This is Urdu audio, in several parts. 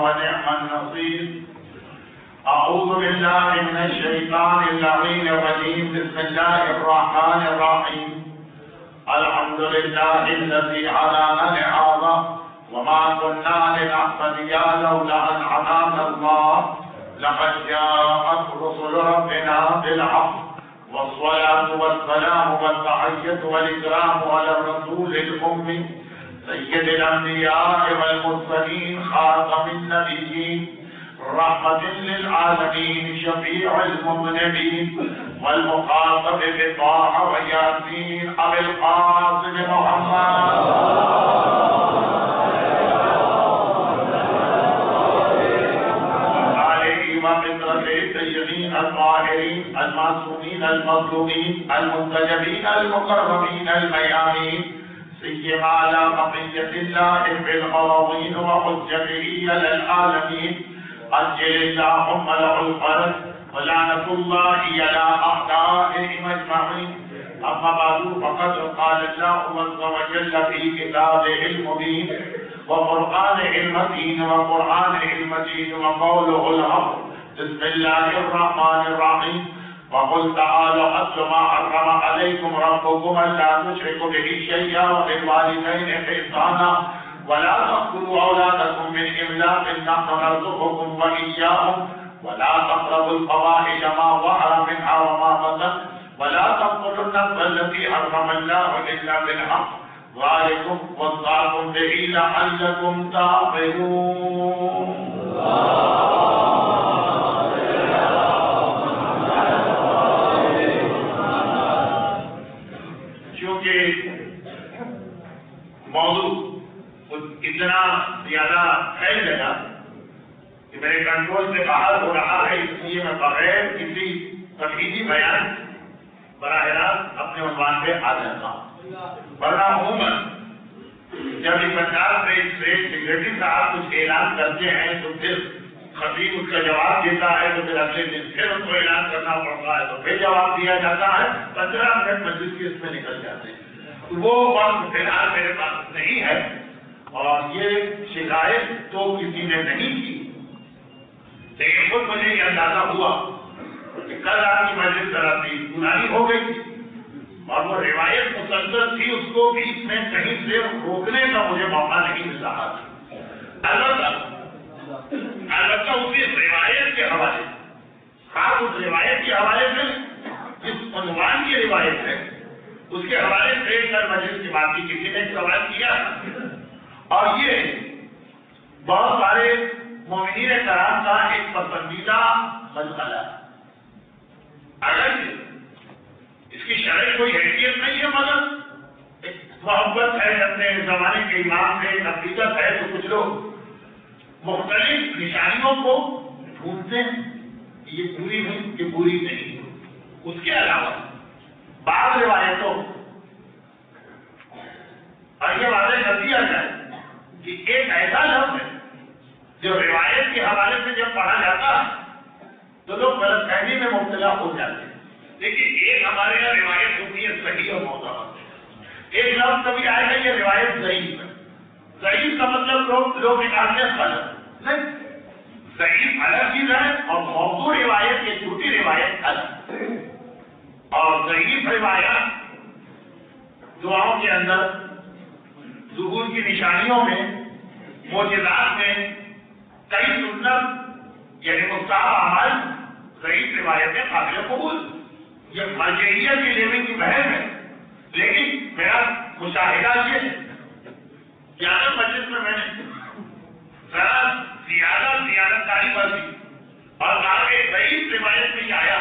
ونعم النصير. أعوذ بالله من الشيطان اللعين الرجيم. بسم الله الرحمن الرحيم. الحمد لله الذي هدانا لهذا وما كنا لنهتدي لولا أن هدانا الله. لقد جاءت رسل ربنا بالحق والصلاة والسلام والتحية والإكرام على الرسول الأمي سيد الأنبياء والمرسلين خاتم النبيين رحمة للعالمين شفيع المذنبين والمخاطب بطه وياسين أبي القاسم محمد الطيبين الطاهرين المعصومين المظلومين المنتجبين المقربين الميامين سيما على بقية الله في الأراضين وحجته على العالمين. أجل اللهم له الفرج ولعنة الله على أعدائهم أجمعين. أما بعد فقد قال الله عز وجل في كتابه المبين وقرآنه المتين وقرآنه المجيد وقوله الحق. بسم الله الرحمن الرحيم. وقل تعالوا أتل ما حرم عليكم ربكم ألا تشركوا به شيئا وبالوالدين إحسانا ولا تقتلوا أولادكم من إملاق نحن نرزقكم وإياهم ولا تقربوا الفواحش ما ظهر منها وما بطن ولا تقتلوا النفس التي حرم الله إلا بالحق ذلكم وصاكم به لعلكم تعقلون. موضوع اتنا زیادہ پھیل گیا کہ میرے کنٹرول سے باہر ہو رہا ہے، اس لیے میں بغیر کسی تفصیلی بیان براہ راست اپنے عنوان پہ آ جاتا ہوں. ورنہ عموماً جب پنجاب میں سیکریٹری صاحب کچھ اعلان کرتے ہیں تو پھر خطیب اس کا جواب دیتا ہے تو پھر اگلے دن پھر ان کو اعلان کرنا پڑتا ہے تو پھر جواب دیا جاتا ہے. 15 منٹ مجلس کے اس میں نکل جاتے ہیں. وہ وقت فی الحال میرے پاس نہیں ہے اور یہ شکایت تو کسی نے نہیں کی، لیکن خود مجھے یہ اندازہ ہوا کہ کل آپ کی مجلس ذرا سی پرانی ہو گئی تھی اور وہ روایت مسلسل تھی، اس کو بیچ میں کہیں سے روکنے کا مجھے موقع نہیں مل رہا تھا. البتہ اسی روایت کے حوالے خاص اس روایت کے حوالے سے جس عنوان کی روایت ہے اس کے حوالے سے کل مجلس کی بات کی کسی نے سوال کیا اور یہ بہت سارے مومنین کرام کا ایک پسندیدہ مسئلہ ہے. اگر اس کی شرح کوئی حیثیت نہیں ہے مگر ایک محبت ہے، اپنے زمانے کے امام سے ایک حقیقت ہے، تو کچھ لوگ مختلف نشانیوں کو ڈھونڈتے ہیں کہ یہ پوری ہوئی کہ پوری نہیں. اس کے علاوہ بعض روایتوں اور یہ واضح کر دیا جائے کہ ایک ایسا لفظ ہے جو روایت کے حوالے سے جب پڑھا جاتا ہے تو لوگ غلط فہمی میں مبتلا ہو جاتے ہیں، لیکن ایک ہمارے یہاں روایت ہوتی ہے صحیح اور معتبر. ایک لفظ کبھی آئے گا یہ روایت ضعیف ہے. ضعیف کا مطلب لوگ نکالتے ہیں غلط نہیں، ضعیف الگ چیز ہے اور موضوع روایت یہ جھوٹی روایت الگ. اور ضعیف روایات دعاؤں کے اندر ظہور کی نشانیوں میں معجزات میں کئی سنت یعنی مستحب اعمال ضعیف روایتیں قابل قبول. یہ مرجعیت کے لیول کی بحث ہے، لیکن میرا مشاہدہ یہ ہے کہ آج مجلس میں نے ذرا زیادہ کاری برتی اور آگے ضعیف روایت میں آیا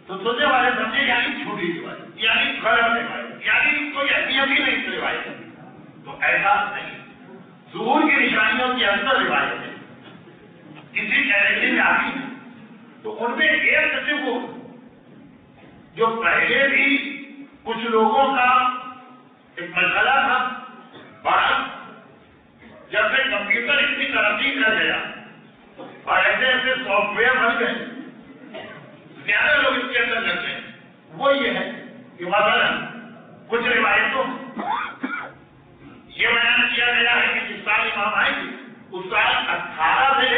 تو سننے والے سمجھے یعنی جھوٹی روایت یعنی غلط روایت یعنی کوئی اہمیت ہی نہیں روایت. تو ایسا نہیں. ظہور کی نشانیوں کے اندر روایت ہے کسی کیٹیگری میں آتی ہے تو ان میں ایک قسم کو جو پہلے بھی کچھ لوگوں کا ایک مسئلہ تھا اور جب سے کمپیوٹر اتنی ترقی کر گیا اور ایسے ایسے سافٹ ویئر بن گئے زیادہ لوگ اس کے اندر لگتے ہیں. وہ یہ ہے کہ مثلا کچھ روایتوں یہ بیان کیا گیا ہے کہ جس سال امام آئے گی اس سال 18 سے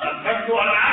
2000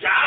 4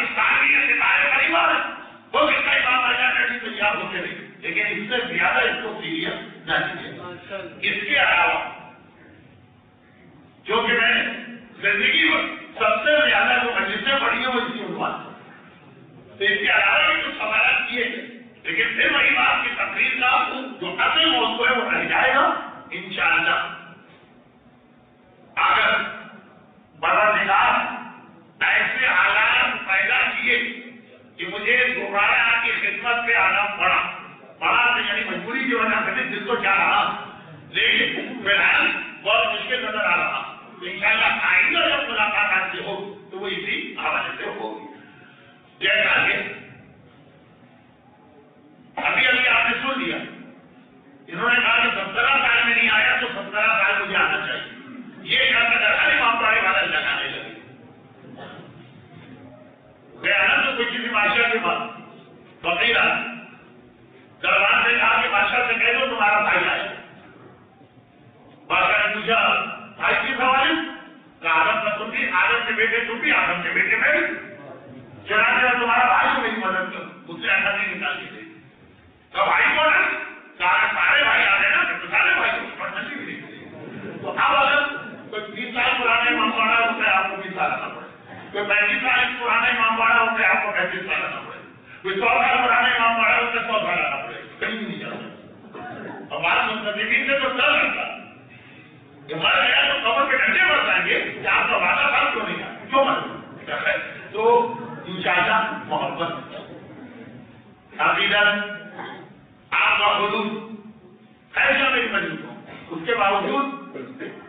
اس تعلیم ستارے پریوار وہ کس کا امام بن جانا ٹھیک تیار ہوتے رہے، لیکن اس سے زیادہ اس کو سیریس نہ لیجیے۔ اس کے علاوہ جو کہ میں زندگی میں سب سے زیادہ جو مجلسیں پڑھی ہیں وہ اسی عنوان سے، تو اس کے علاوہ بھی کچھ سوالات کیے گئے، لیکن پھر وہی بات کی تقریر کا جو اصل موضوع ہے وہ رہ جائے گا انشاءاللہ۔ اگر پروردگار ایسے حالات پیدا کیے کہ مجھے دوبارہ آپ کی خدمت پہ آنا پڑا تو یعنی مجبوری جو ہے نا میں دل کو چاہ رہا، لیکن فی الحال بہت مشکل نظر آ رہا، تو انشاءاللہ آئندہ جب ملاقات آپ سے ہو تو وہ اسی حوالے سے ہوگی۔ جیسا کہ ابھی آپ نے سن لیا، انہوں نے کہا کہ 17 سال میں نہیں آیا تو 17 سال مجھے آنا چاہیے، یہ کہا کہ ہر امام بڑے والا لگانے لگے۔ تو کوئی کسی بادشاہ کے بعد فقیر دربار سے کہا کہ بادشاہ سے کہہ دو تمہارا بھائی آئے۔ بادشاہ نے پوچھا بھائی کی سوال کا آدم کا تم بھی، آدم کے بیٹے تم بھی، آدم کے بیٹے میں بھی، چنانچہ تمہارا بھائی کو میری مدد کرو، اس سے ایسا نہیں نکال کے دے۔ تو بھائی کون ہے؟ سارے بھائی آ گئے نا، تو سارے بھائی کو پڑھنا نہیں۔ تو اب اگر کوئی 20 سال پرانے امام باڑا ہوتا ہے آپ کو 20 سال آنا پڑے، کوئی 35 سال پرانا امام باڑا ہوتا ہے آپ کو 35 سال آنا پڑے، کوئی 100 سال پرانا امام باڑا ہوتا ہے 100 سال آنا پڑے، کہیں نہیں جاتا۔ اور بات منتظمین سے تو ڈر لگتا کہ مر گیا تو قبر پہ ڈنڈے مر جائیں گے کہ آپ کا وعدہ سال کیوں نہیں آیا، کیوں مر؟ تو انشاءاللہ محبت عقیدت آپ کا حدود ایسا میری مجبور ہوں، اس کے باوجود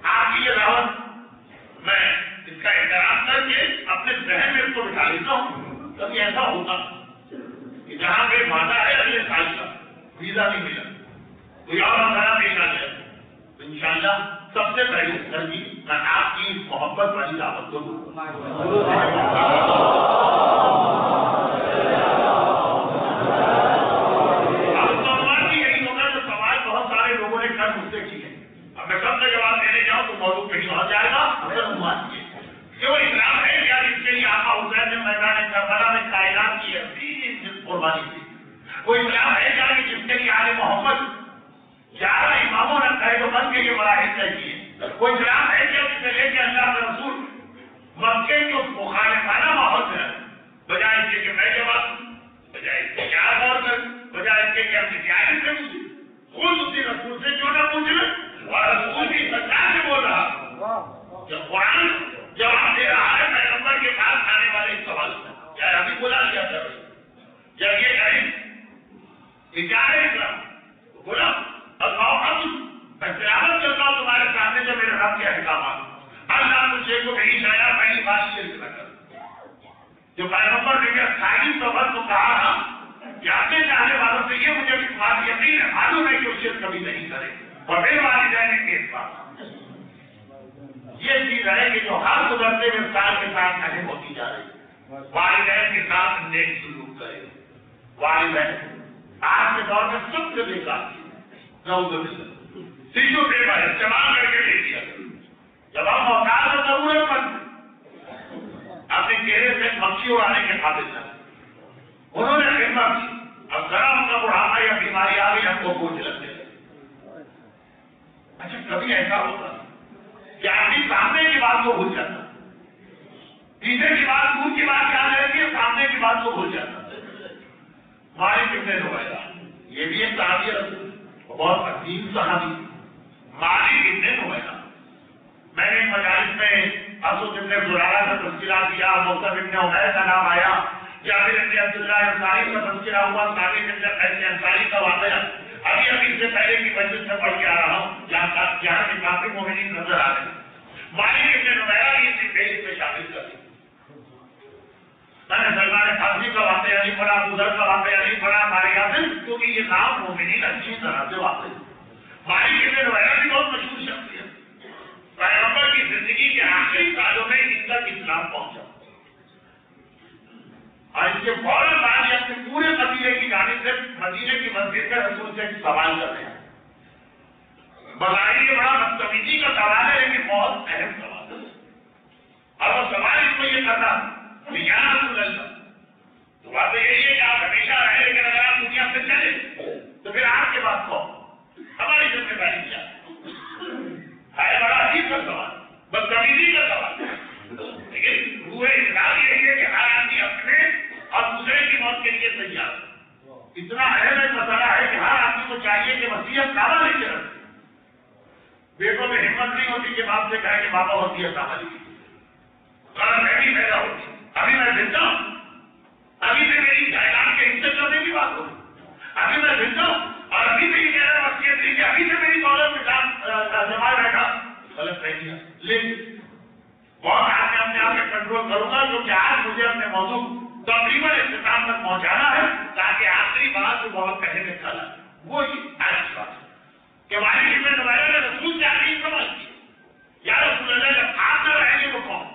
آپ کی یہ دعوت میں اس کا احترام کر کے اپنے ذہن میں اس کو بٹھا لیتا ہوں۔ کبھی ایسا ہوتا کہ جہاں پہ وعدہ ہے اگلے سال کا ویزا نہیں ملا، کوئی اور مسئلہ پیش آ جائے، تو انشاءاللہ سب سے پہلے ترجیح میں آپ کی محبت والی دعوت کو دوں۔ میں سب سے جواب دینے جاؤں تو موضوع کہیں پہنچ جائے گا۔ کہ وہ اسلام ہے کیا جس کے لیے آقا حسین نے میدان کربلا میں کائنات کی عظیم قربانی دی؟ وہ اسلام ہے کیا کہ جس کے لیے آل محمد 11 اماموں نے قید و بند کے لیے مراحل طے کیے؟ وہ اسلام ہے کیا جسے لے کے اللہ کے رسول مکے کے مخالفانہ ماحول میں بجائے اس کے کہ میں جواب دوں، بجائے اس کے کہ آپ غور کریں، بجائے اس کے کہ ہم کسی عالم سے پوچھیں، خود اسی رسول سے کیوں نہ پوچھ لیں؟ اور رسول کی سچائی سے بول رہا، جب قرآن جواب دے رہا ہے پیغمبر کے پاس آنے والے اس سوال کا، کیا ابھی بولا کیا کر رہے جب یہ کہیں کہ کیا ہے اسلام بولا اب میں تلاوت کرتا ہوں تمہارے سامنے جو میرے رب کے احکامات، اللہ مجھے کو کہیں شاید پہلی بات شرک نہ کر، جو پیغمبر نے 28 سفر کو کہا کہ اپنے چاہنے والوں سے یہ مجھے بات یقین ہے معلوم ہے کہ وہ شرک کبھی نہیں کرے، اور میرے والدین کے بات یہ چیز ہے کہ جو ہر گزرتے ہوئے سال کے ساتھ اہم ہوتی جا رہی ہے، والدین کے ساتھ نیک سلوک کرے۔ والدین آج کے دور میں سب سے بے کار ٹیشو پیپر استعمال کر کے لے دیا، جب ہم محتاج اور ضرورت مند اپنے چہرے سے مکھی اڑانے کے قابل نہ، انہوں نے خدمت کی، اب ذرا ان کا بڑھاپا یا بیماری آ گئی ہم کو بوجھ لگتے ہیں۔ اچھا کبھی ایسا ہوتا کہ آدمی سامنے کی بات کو بھول جاتا، پیچھے کی بات دور کی بات یاد رہتی ہے، سامنے کی بات کو بھول جاتا۔ مالک ابن نویرہ یہ بھی ایک صحابی رسول بہت عظیم صحابی، مالک ابن نویرہ، میں نے مجالس میں اسود ابن زرارہ کا تذکرہ کیا، مصعب ابن عمیر کا نام آیا، جابر ابن عبداللہ انصاری کا تذکرہ ہوا، ثابت ابن قیس انصاری کا واقعہ ابھی سے پہلے کی مجلس میں پڑھ کے آ رہا ہوں، جہاں سے کافی مومنین نظر آ رہے ہیں۔ مالک ابن نویرہ بھی اسی فہرست میں شامل کر دی۔ میں نے سلمان فارسی کا واقعہ نہیں پڑھا، ابو ذر کا واقعہ نہیں پڑھا، ہمارے یہاں سے کیونکہ یہ نام مومنین اچھی طرح سے واقع ہے۔ مالک ابن نویرہ بھی بہت مشہور شخصیت، پیغمبر کی زندگی کے آخری سالوں میں ان تک اسلام پہنچا، اور اس کے فوراً بعد اپنے پورے قبیلے کی جانب سے مدینے کی مسجد میں رسول سے ایک سوال کر رہے ہیں۔ بظاہر یہ بڑا بدتمیزی کا سوال ہے لیکن بہت اہم سوال ہے، اور وہ سوال اس کو یہ کرنا یا رسول اللہ، تو بات یہی ہے کہ آپ ہمیشہ رہیں، لیکن اگر آپ دنیا سے چلے تو پھر آپ کے بعد کون؟ ہماری ذمہ داری کیا ہے؟ بڑا عجیب کا سوال، بدتمیزی کا سوال، لیکن روح انسان یہی ہے کہ ہر آدمی اپنے اور دوسرے کی موت کے لیے تیار ہے۔ اتنا اہم مسئلہ ہے کہ ہر آدمی کو چاہیے کہ وصیت نامہ لے کے رکھے۔ بیٹوں میں ہمت نہیں ہوتی کہ باپ سے کہے کہ بابا وصیت نامہ لکھیے، غلط فہمی پیدا ہوتی ہے۔ ابھی میں زندہ ہوں، ابھی سے میری جائیداد کے حصے کرنے کی بات ہوگی، ابھی میں زندہ ہوں اور ابھی سے یہ کہہ رہا وصیت لیجیے، ابھی سے میری دولت میں جمع بیٹھا، غلط فہمی ہے۔ لیکن بہت آج میں اپنے آپ میں کنٹرول کروں گا، کیونکہ آج مجھے اپنے موضوع تقریباً اختتام تک پہنچانا ہے، تاکہ آخری بات جو بہت کہنے میں کھلا ہے وہ آج بات کہ مالک ابن نمایاں نے رسول سے عظیم سمجھ کی، یا رسول اللہ جب آپ نہ رہیں گے تو کون؟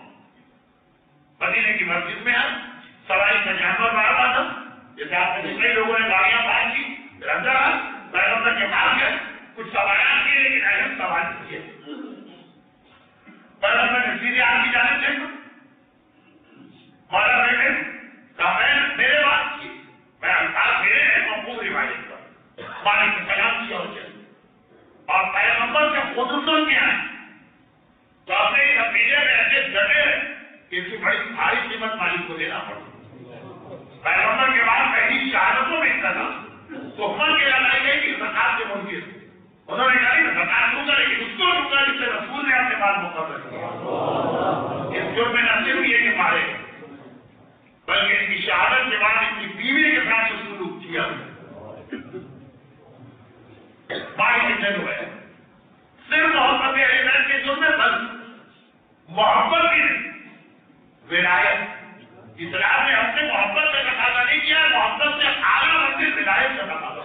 مدینے کی مسجد میں ہے، سواری کا جانور مار رہا تھا، جیسے آپ نے کئی لوگوں نے گاڑیاں پار کی، اندر پیغمبر کے پاس گئے، کچھ سوالات کیے لیکن اہم سوال کیے، پیغمبر نے سیدھے آپ کی جانب دیکھا، مولا بیٹے میرے بات کی، میں الفاظ میرے ہیں مقبول روایت پر، مالک نے سلام کیا اور چلے، اور پیغمبر سے خود سن کے آئے تو اپنے اس نتیجے میں ایسے ڈٹے کہ اس کی بڑی بھاری قیمت مالک کو دینا پڑا۔ پیغمبر کے بعد پہلی شہادتوں میں تھا تہمت کے لگائی گئی کہ زکات کے منکر، انہوں نے کہا کہ زکات دوں گا لیکن اس کو دوں گا جس سے رسول نے اپنے بعد مقرر کیا۔ اس جرم میں نہ صرف یہ کہ مارے بلکہ ان کی شہادت کے بعد ان کی بیوی کے ساتھ جو سلوک کیا صرف محبت کے جرم میں بل محبت بھی نہیں، ولایت اسلام نے ہم سے محبت کا تقاضا نہیں کیا، محبت سے اعلیٰ منزل ولایت کا تقاضا۔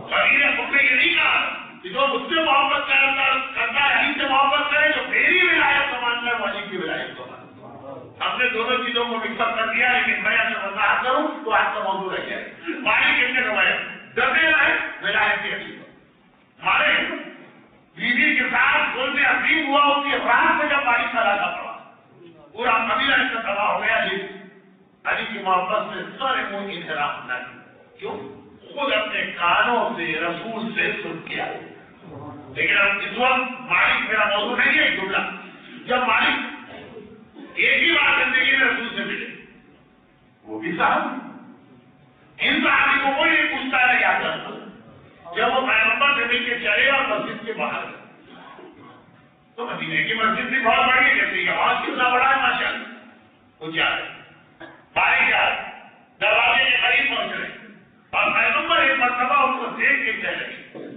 شریعت نے خود نے یہ نہیں کہا کہ جو مجھ سے محبت کرتا ہے علی سے محبت کرے، جو میری ولایت کو مانتا ہے وہ علی کی ولایت کو مانتا ہے۔ ہم نے دونوں چیزوں کو مکس اپ کر دیا، لیکن میں اپنے وضاحت کروں تو آج کا موضوع رہ گیا مالک ابن نمایاں ڈرتے رہے ولایت کی علی ہمارے بیوی کے ساتھ ظلم عظیم ہوا، اس کے افراد سے جب مالک کا علاقہ پڑا پورا قبیلہ اس کا تباہ ہو گیا، علی کی محبت سے سارے منہ انحراف نہ کیوں؟ خود اپنے کانوں سے رسول سے سن کیا۔ لیکن اب اس وقت مالک میرا موضوع نہیں ہے جملہ، جب مالک ایک ہی بات زندگی میں رسول سے ملے وہ بھی صاحب ان صحابی کو کوئی نہیں پوچھتا ہے یا کرتا، جب وہ پیغمبر سے مل کے چلے اور مسجد کے باہر تو مدینے کی مسجد بھی بہت بڑی ہے، جیسے یہ ہال کتنا بڑا ہے ماشاء اللہ، وہ جا رہے باہر جا دروازے کے قریب پہنچ رہے اور پیغمبر ایک مرتبہ ان کو دیکھ کے کہہ رہے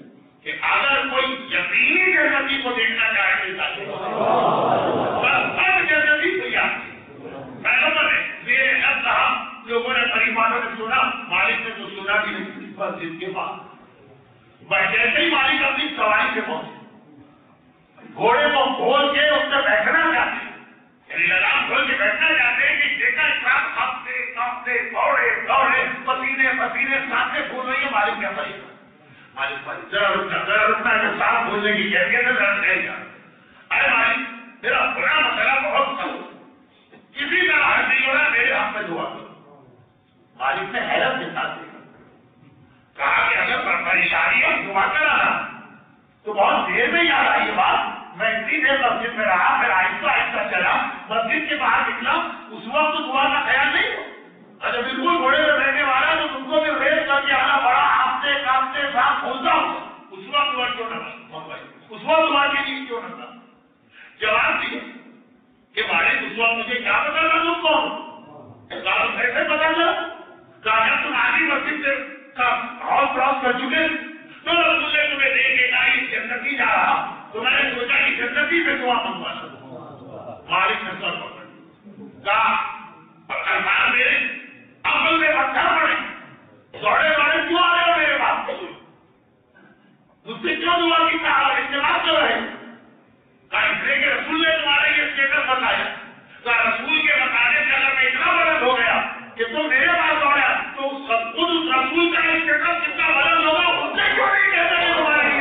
کہ اگر کوئی یقینی جنتی کو دیکھنا چاہے جنتی کو یاد پیغمبر نے میرے لفظ کہا، لوگوں نے قریبانوں نے سنا، مالک نے تو سنا بھی نہیں، مسجد کے بعد جیسے ہی مالک اپنی سواری سے پہنچے گھوڑے کو کھول کے اس سے بیٹھنا چاہتے ہیں، یعنی لگام کھول کے بیٹھنا چاہتے ہیں کہ دیکھا کانپتے دوڑے پسینے سانسیں پھول رہی ہے، مالک کیا مالک ذرا رکنا جو سانس پھولنے کی کیفیت ہے ذرا رہ جا، ارے مالک میرا بڑا مسئلہ بہت کم کسی کا حل نہیں ہو رہا، میرے ہاتھ میں دعا کرو۔ مالک نے حیرت کے ساتھ دیکھا، کہا کہ اگر پریشانی اور دعا کرانا تو بہت دیر میں یاد آئی یہ بات، میں اتنی دیر مسجد میں رہا، پھر آہستہ آہستہ چلا، مسجد کے باہر نکلا، اس وقت تو دعا کا خیال نہیں ہو، اگر بالکل گھوڑے میں بیٹھنے والا تو تم کو بھی ریس کر کے آنا بڑا ہانپتے کانپتے ساتھ کھولتا ہوں، اس وقت دعا کیوں نہ تھا، اس وقت دعا کے لیے کیوں نہ تھا؟ جواب دیا کہ مالک اس وقت مجھے کیا پتا تھا تم کون؟ کیسے پتا چلا؟ کہا جب تم آدھی مسجد سے ہال کراس کر چکے تو رسول نے تمہیں دیکھ کے کہا یہ جنتی جا رہا، تو میں نے سوچا کہ جنتی پہ دعا منگوانا۔ مالک نے سر پکڑ کہا الفاظ میرے عقل میں پتھر پڑے، دوڑے دوڑے کیوں آ رہے ہو میرے پاس، مجھ سے کیوں دعا کی کہا استعمال کر رہے؟ کہا اس لیے کہ رسول نے تمہارا یہ اسٹیٹس بتایا، کہا رسول کے بتانے سے اگر میں اتنا بلند ہو گیا کہ تم میرے پاس دوڑا تو خود اس رسول کا اسٹیٹس کتنا بلند ہوگا، اس سے کیوں نہیں کہتا کہ تمہارا یہ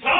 100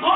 2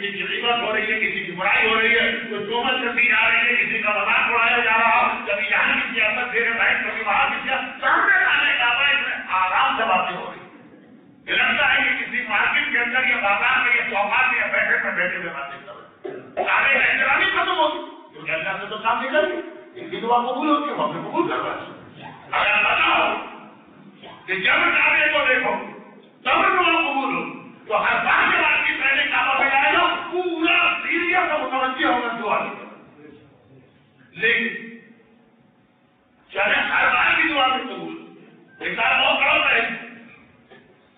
کسی کی غیبت ہو رہی ہے, کسی کی برائی ہو رہی ہے, کوئی تہمت کرتی جا رہی ہے, کسی کا مذاق اڑایا جا رہا, کبھی یہاں کی سیاست دے رہے ہیں, کبھی وہاں کی سیاست, سامنے آنے کا آرام سے باتیں ہو رہی. یہ لگتا ہے کہ کسی مارکیٹ کے اندر یا بازار میں یا چوکات میں بیٹھے ہوئے باتیں کر رہے. سارے احترامی ختم ہوگی کیونکہ اللہ سے تو کام نکل گئی. ان کی دعا قبول ہوتی ہے, وہ ہمیں قبول کروا. اگر پتا ہو کہ جب کعبے کو دیکھو تب دعا قبول ہو تو ہر بار کے بعد کی پہلے کعبہ پہ جائے گا, پورا سیریا کا متوجہ ہوگا دعا کی طرف. لیکن چلے ہر بار کی دعا میں قبول ایک سال بہت بڑا ہے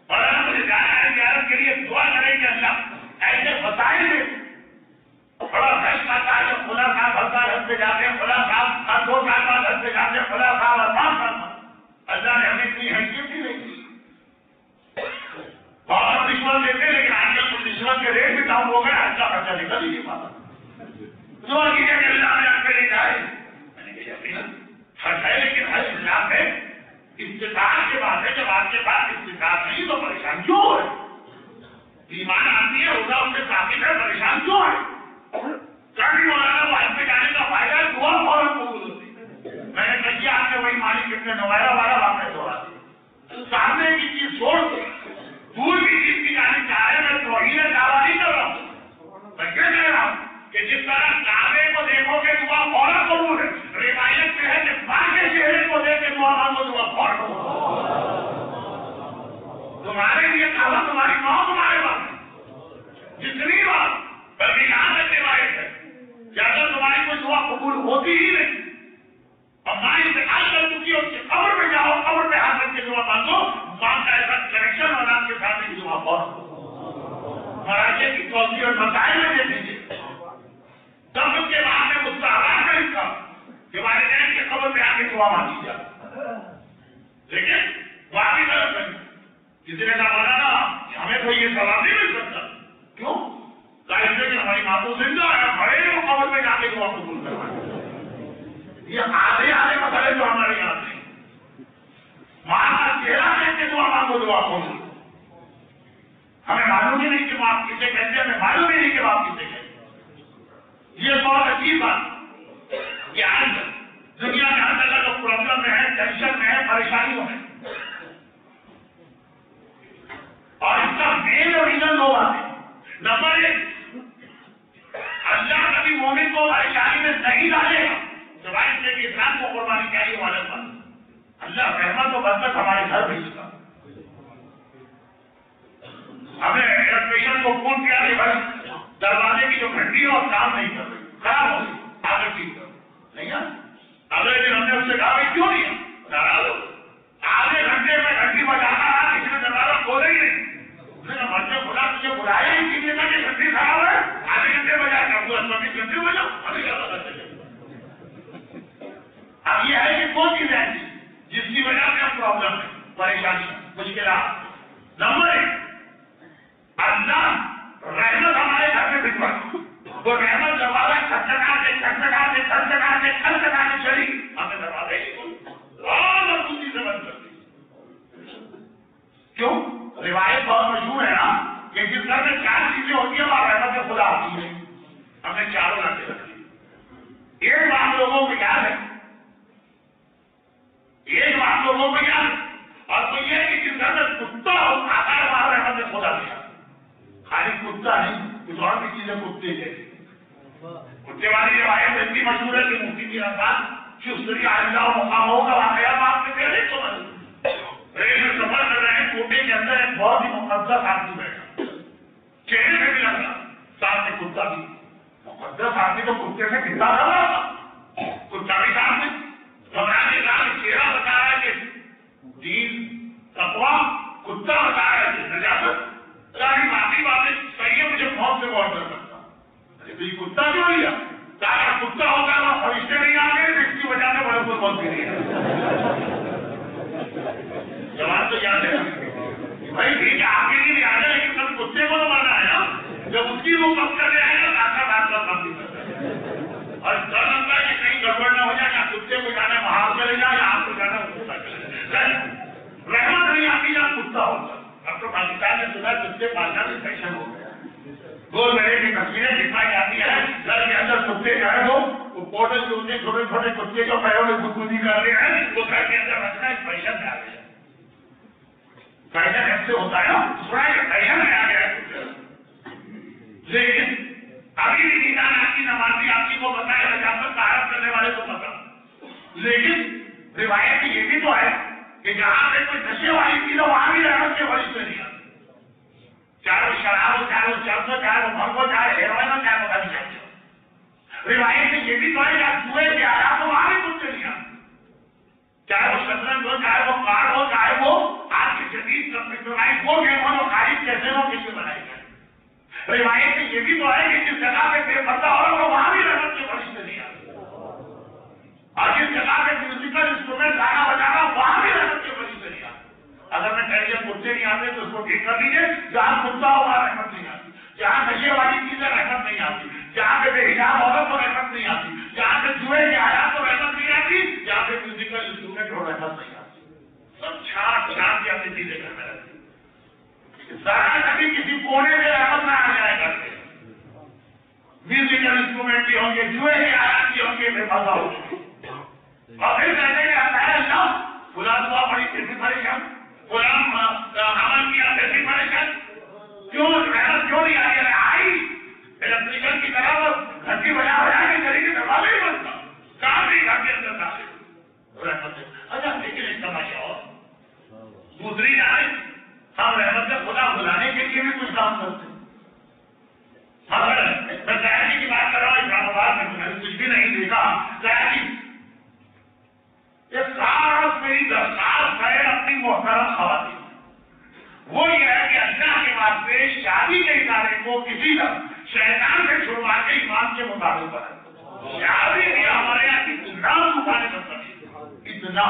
اور ہم مجھے جانا ہے زیارت کے لیے دعا کریں کہ اللہ ایسے بتائیں گے. بڑا فیصلہ آتا ہے جب خدا صاحب ہر سال ہم سے جاتے ہیں, خدا صاحب ہر 2 سال بعد ہم سے جاتے ہیں, خدا صاحب ہر 5 سال بعد. اللہ نے ہمیں اتنی حیثیت ہی نہیں کی. بہت رشوت دیتے لیکن آج کل کچھ رشوت کے ریٹ بھی ڈاؤن ہو گئے, اچھا خرچہ نکل ہی نہیں پاتا. دعا کیجیے کہ اللہ نے آپ کے لیے جائے. میں نے کہا یقیناً حج ہے لیکن حج اسلام ہے استطاعت کے بعد ہے. جب آپ کے پاس استطاعت نہیں تو پریشان کیوں ہے؟ ایمان آتی ہے روزہ ان سے ثابت ہے, پریشان کیوں ہے؟ کبھی مولانا وہ حج پہ جانے کا فائدہ ہے, دعا فوراً قبول ہوتی ہے. میں نے کہی آپ نے وہی مالک اتنے نوائرہ والا واقع دوڑا دیا. سامنے کی چیز چھوڑ دو, دور کی چیز کی جانی چاہے میں توحید دعویٰ نہیں کر رہا ہوں. میں کیا کہہ رہا ہوں کہ جس طرح کعبے کو دیکھو گے دعا فوراً قبول ہے. روایت میں ہے کہ ماں کے چہرے کو دیکھ کے دعا مانگو دعا فوراً قبول. تمہارے لیے کعبہ تمہاری ماں تمہارے پاس جتنی بار بلکہ یہاں تک روایت ہے کہ اگر تمہاری کوئی دعا قبول ہوتی ہی نہیں اور ماں انتقال کر چکی ہے, اس کی قبر میں جاؤ, قبر میں ہاتھ رکھ کے دعا مانگو, ماں کا ایسا کنیکشن ہونا آپ کے ساتھ ہی دعا فوراً. مراجے کی توضیح اور مسائل میں دے دیجیے. تب اس کے بعد میں مستحبات کا حصہ کہ والدین کے قبر میں آ کے دعا مانگی جائے. لیکن وہاں بھی غلط نہیں. کسی نے کہا مولانا ہمیں تو یہ ثواب نہیں مل سکتا. کیوں؟ ظاہر ہے کہ ہماری ماں تو زندہ ہے, بڑے وہ قبر میں جا کے دعا قبول کروائیں. یہ آدھے مسئلے جو ہمارے یہاں ہیں, ماں کا چہرہ دیکھ کے دعا مانگو دعا قبول. ہمیں معلوم ہی نہیں کہ وہ آپ کسے کہتے ہیں, ہمیں معلوم ہی نہیں کہ وہ آپ کسے کہتے ہیں. یہ بہت عجیب بات کہ آج دنیا میں ہر جگہ لوگ پرابلم میں ہے, ٹینشن میں ہے, پریشانیوں میں, اور اس کا مین اور ریزن دو باتیں. نمبر 1, اللہ کبھی مومن کو پریشانی میں نہیں ڈالے گا سوائے سے کہ اسلام کو قربانی چاہیے والد پر. اللہ رحمت و برکت ہمارے گھر بھیجتا. ہمیں الیکٹریشن کو فون کیا کہ بھائی دروازے کی جو گھنٹی ہے اور کام نہیں کر رہی, خراب ہو گئی, آگے ٹھیک کرو. نہیں ہے اگلے دن ہم نے اس سے کہا بھائی کیوں نہیں ناراض ہو, آدھے گھنٹے میں گھنٹی بجانا رہا, کسی نے دروازہ کھولا ہی نہیں. مرتے خدا تجھے بلایا ہی کسی نے کہ گھنٹی خراب ہے, آدھے گھنٹے بجا کر 20 گھنٹے بجاؤ, ابھی کیا پتا چلے. اب یہ ہے کہ کون چیز ایسی جس کی وجہ سے ہم پرابلم ہے, پریشانی, مشکلات. نمبر 1, اللہ رحمت ہمارے گھر میں بھجوا. وہ رحمت دروازہ کھٹکھٹاتے چلی, ہمیں دروازہ ہی مضبوطی سے بند کر دی. کیوں؟ روایت بہت مشہور ہے نا کہ جس گھر میں 4 چیزیں ہوتی ہیں وہاں رحمت خدا آتی ہے. ہم نے چاروں لاتے رکھی. ایک بات لوگوں کو یاد ہے, ایک بات لوگوں کو یاد ہے, اور تو یہ ہے کہ جس گھر میں کتا آتا ہے وہاں رحمت خدا دیا. خالی کتا نہیں, کچھ اور بھی چیزیں کتے کے. کتے والی روایت اتنی مشہور ہے کہ مفتی کی رمضان شستری آئندہ اور مقاموں کا واقعہ آپ نے پہلے سمجھ. ریل میں سفر کر رہے ہیں, کوٹے کے اندر ایک بہت ہی مقدس آدمی بیٹھا, چہرے سے بھی لگا, ساتھ میں کتا بھی. مقدس آدمی تو کتے سے کتا کر رہا تھا, کتا بھی ساتھ میں. گھبرانے کا چہرہ بتا رہا ہے کہ دین تقویٰ, کتا بتا رہا ہے کہ نجاست. ساری باقی باتیں صحیح ہے, مجھے موت سے غور کر سکتا. ارے بھائی کتا کیوں لیا؟ تاکہ کتا ہوتا ہے وہ فرشتے نہیں آ گئے, جس کی وجہ سے بڑے کو بہت بھی نہیں ہے. جواب تو یاد ہے بھائی, ٹھیک ہے آپ کے لیے بھی آ جائے, لیکن کبھی کتے کو تو مرنا ہے نا. جب اس کی وہ کم کر جائے گا آپ کا بات کا کم بھی کر جائے گا. اور ڈر لگتا ہے کہ کہیں گڑبڑ نہ ہو جائے, یا کتے کو جانا باہر چلے جائے, یا آپ کو جانا کتا چلے جائے. رحمت نہیں آتی یا کتا ہوتا. اب تو پاکستان میں سنا کتے پالنا بھی فیشن ہو گیا. گول میرے کی تصویریں دکھائی جاتی ہیں، گھر کے اندر کتے جو ہے وہ پوٹل کے ہوتے چھوٹے چھوٹے کتے جو پیروں میں گدگدی کر رہے ہیں، وہ گھر کے اندر رکھنا ایک فیشن میں آ گیا. فیشن ایسے ہوتا ہے نا، فیشن میں آ گیا. لیکن ابھی بھی انسان آپ کی نمازی آپ کی کو بتائے رجاست تعارف کرنے والے کو پتا. لیکن روایت یہ بھی تو ہے کہ جہاں پہ کوئی نشے والی چیز ہو وہاں بھی رحمت کے فرشتے نہیں آتے. چاہے وہ شراب ہو، چاہے وہ چرس ہو، چاہے وہ بھنگ ہو، چاہے ہیروئن ہو، چاہے وہ گاڑی چاہیے. روایت میں یہ بھی تو ہے کہ آپ جوئے کے آیا تو وہاں بھی کچھ نہیں آتے. چاہے وہ شطرنج ہو، چاہے وہ کار ہو، چاہے وہ آج کی جدید کمپیوٹرائز وہ گیم ہو جو خارج کیسے کے لیے بنائی جائے. روایت میں یہ بھی تو ہے کہ جس جگہ پہ بے پردہ ہو وہاں بھی رحمت کے فرشتے نہیں آتے. اور جس جگہ پہ میوزیکل انسٹرومنٹ گانا بجانا وہاں بھی رحمت کے فرشتے نہیں آتے. اگر میں کہہ دیا کتے نہیں آتے تو اس کو ٹھیک کر دیجیے. جہاں کتا ہو وہاں رحمت نہیں آتی، جہاں نشے والی چیزیں رحمت نہیں آتی، جہاں پہ بے حجاب عورت کو رحمت نہیں آتی، جہاں پہ جوئے کے آیات کو رحمت نہیں آتی، جہاں پہ میوزیکل انسٹرومنٹ کو رحمت نہیں آتی. سب چھاٹ چھاٹ کے اپنی چیزیں گھر میں رکھتی. ذرا کبھی کسی کونے میں رحمت نہ آ جائے کرتے. میوزیکل انسٹرومنٹ بھی ہوں گے، جوئے کے آیات بھی ہوں گے، بے مزہ ہو گے. اور پھر کہتے ہیں اللہ فلاں دعا پڑی کیسی پریشان، فلاں عمل کیا کیسی پریشان، کیوں رحمت کیوں نہیں آئی؟ آئی الیکٹریشن کی طرح وہ گھنٹی بجا بجا کے چلی کے دروازہ ہی بنتا کام نہیں گھر کے اندر داخل رحمت ہے. اچھا لیکن ایک تماشا اور دوسری جانب ہم رحمت سے خدا بلانے کے لیے بھی کچھ کام کرتے ہیں. میں سیاسی کی بات کر رہا ہوں، اسلام آباد میں میں نے کچھ بھی نہیں دیکھا. سیاسی ایک خاص میری درخواست ہے اپنی محترم خواتین، وہ یہ ہے کہ اللہ کے واسطے شادی کے ادارے کو کسی طرح شیطان سے چھڑوا کے ایمان کے مطابق بنائے. شادی بھی ہمارے یہاں اتنا دکھانے کرتا ہے، اتنا.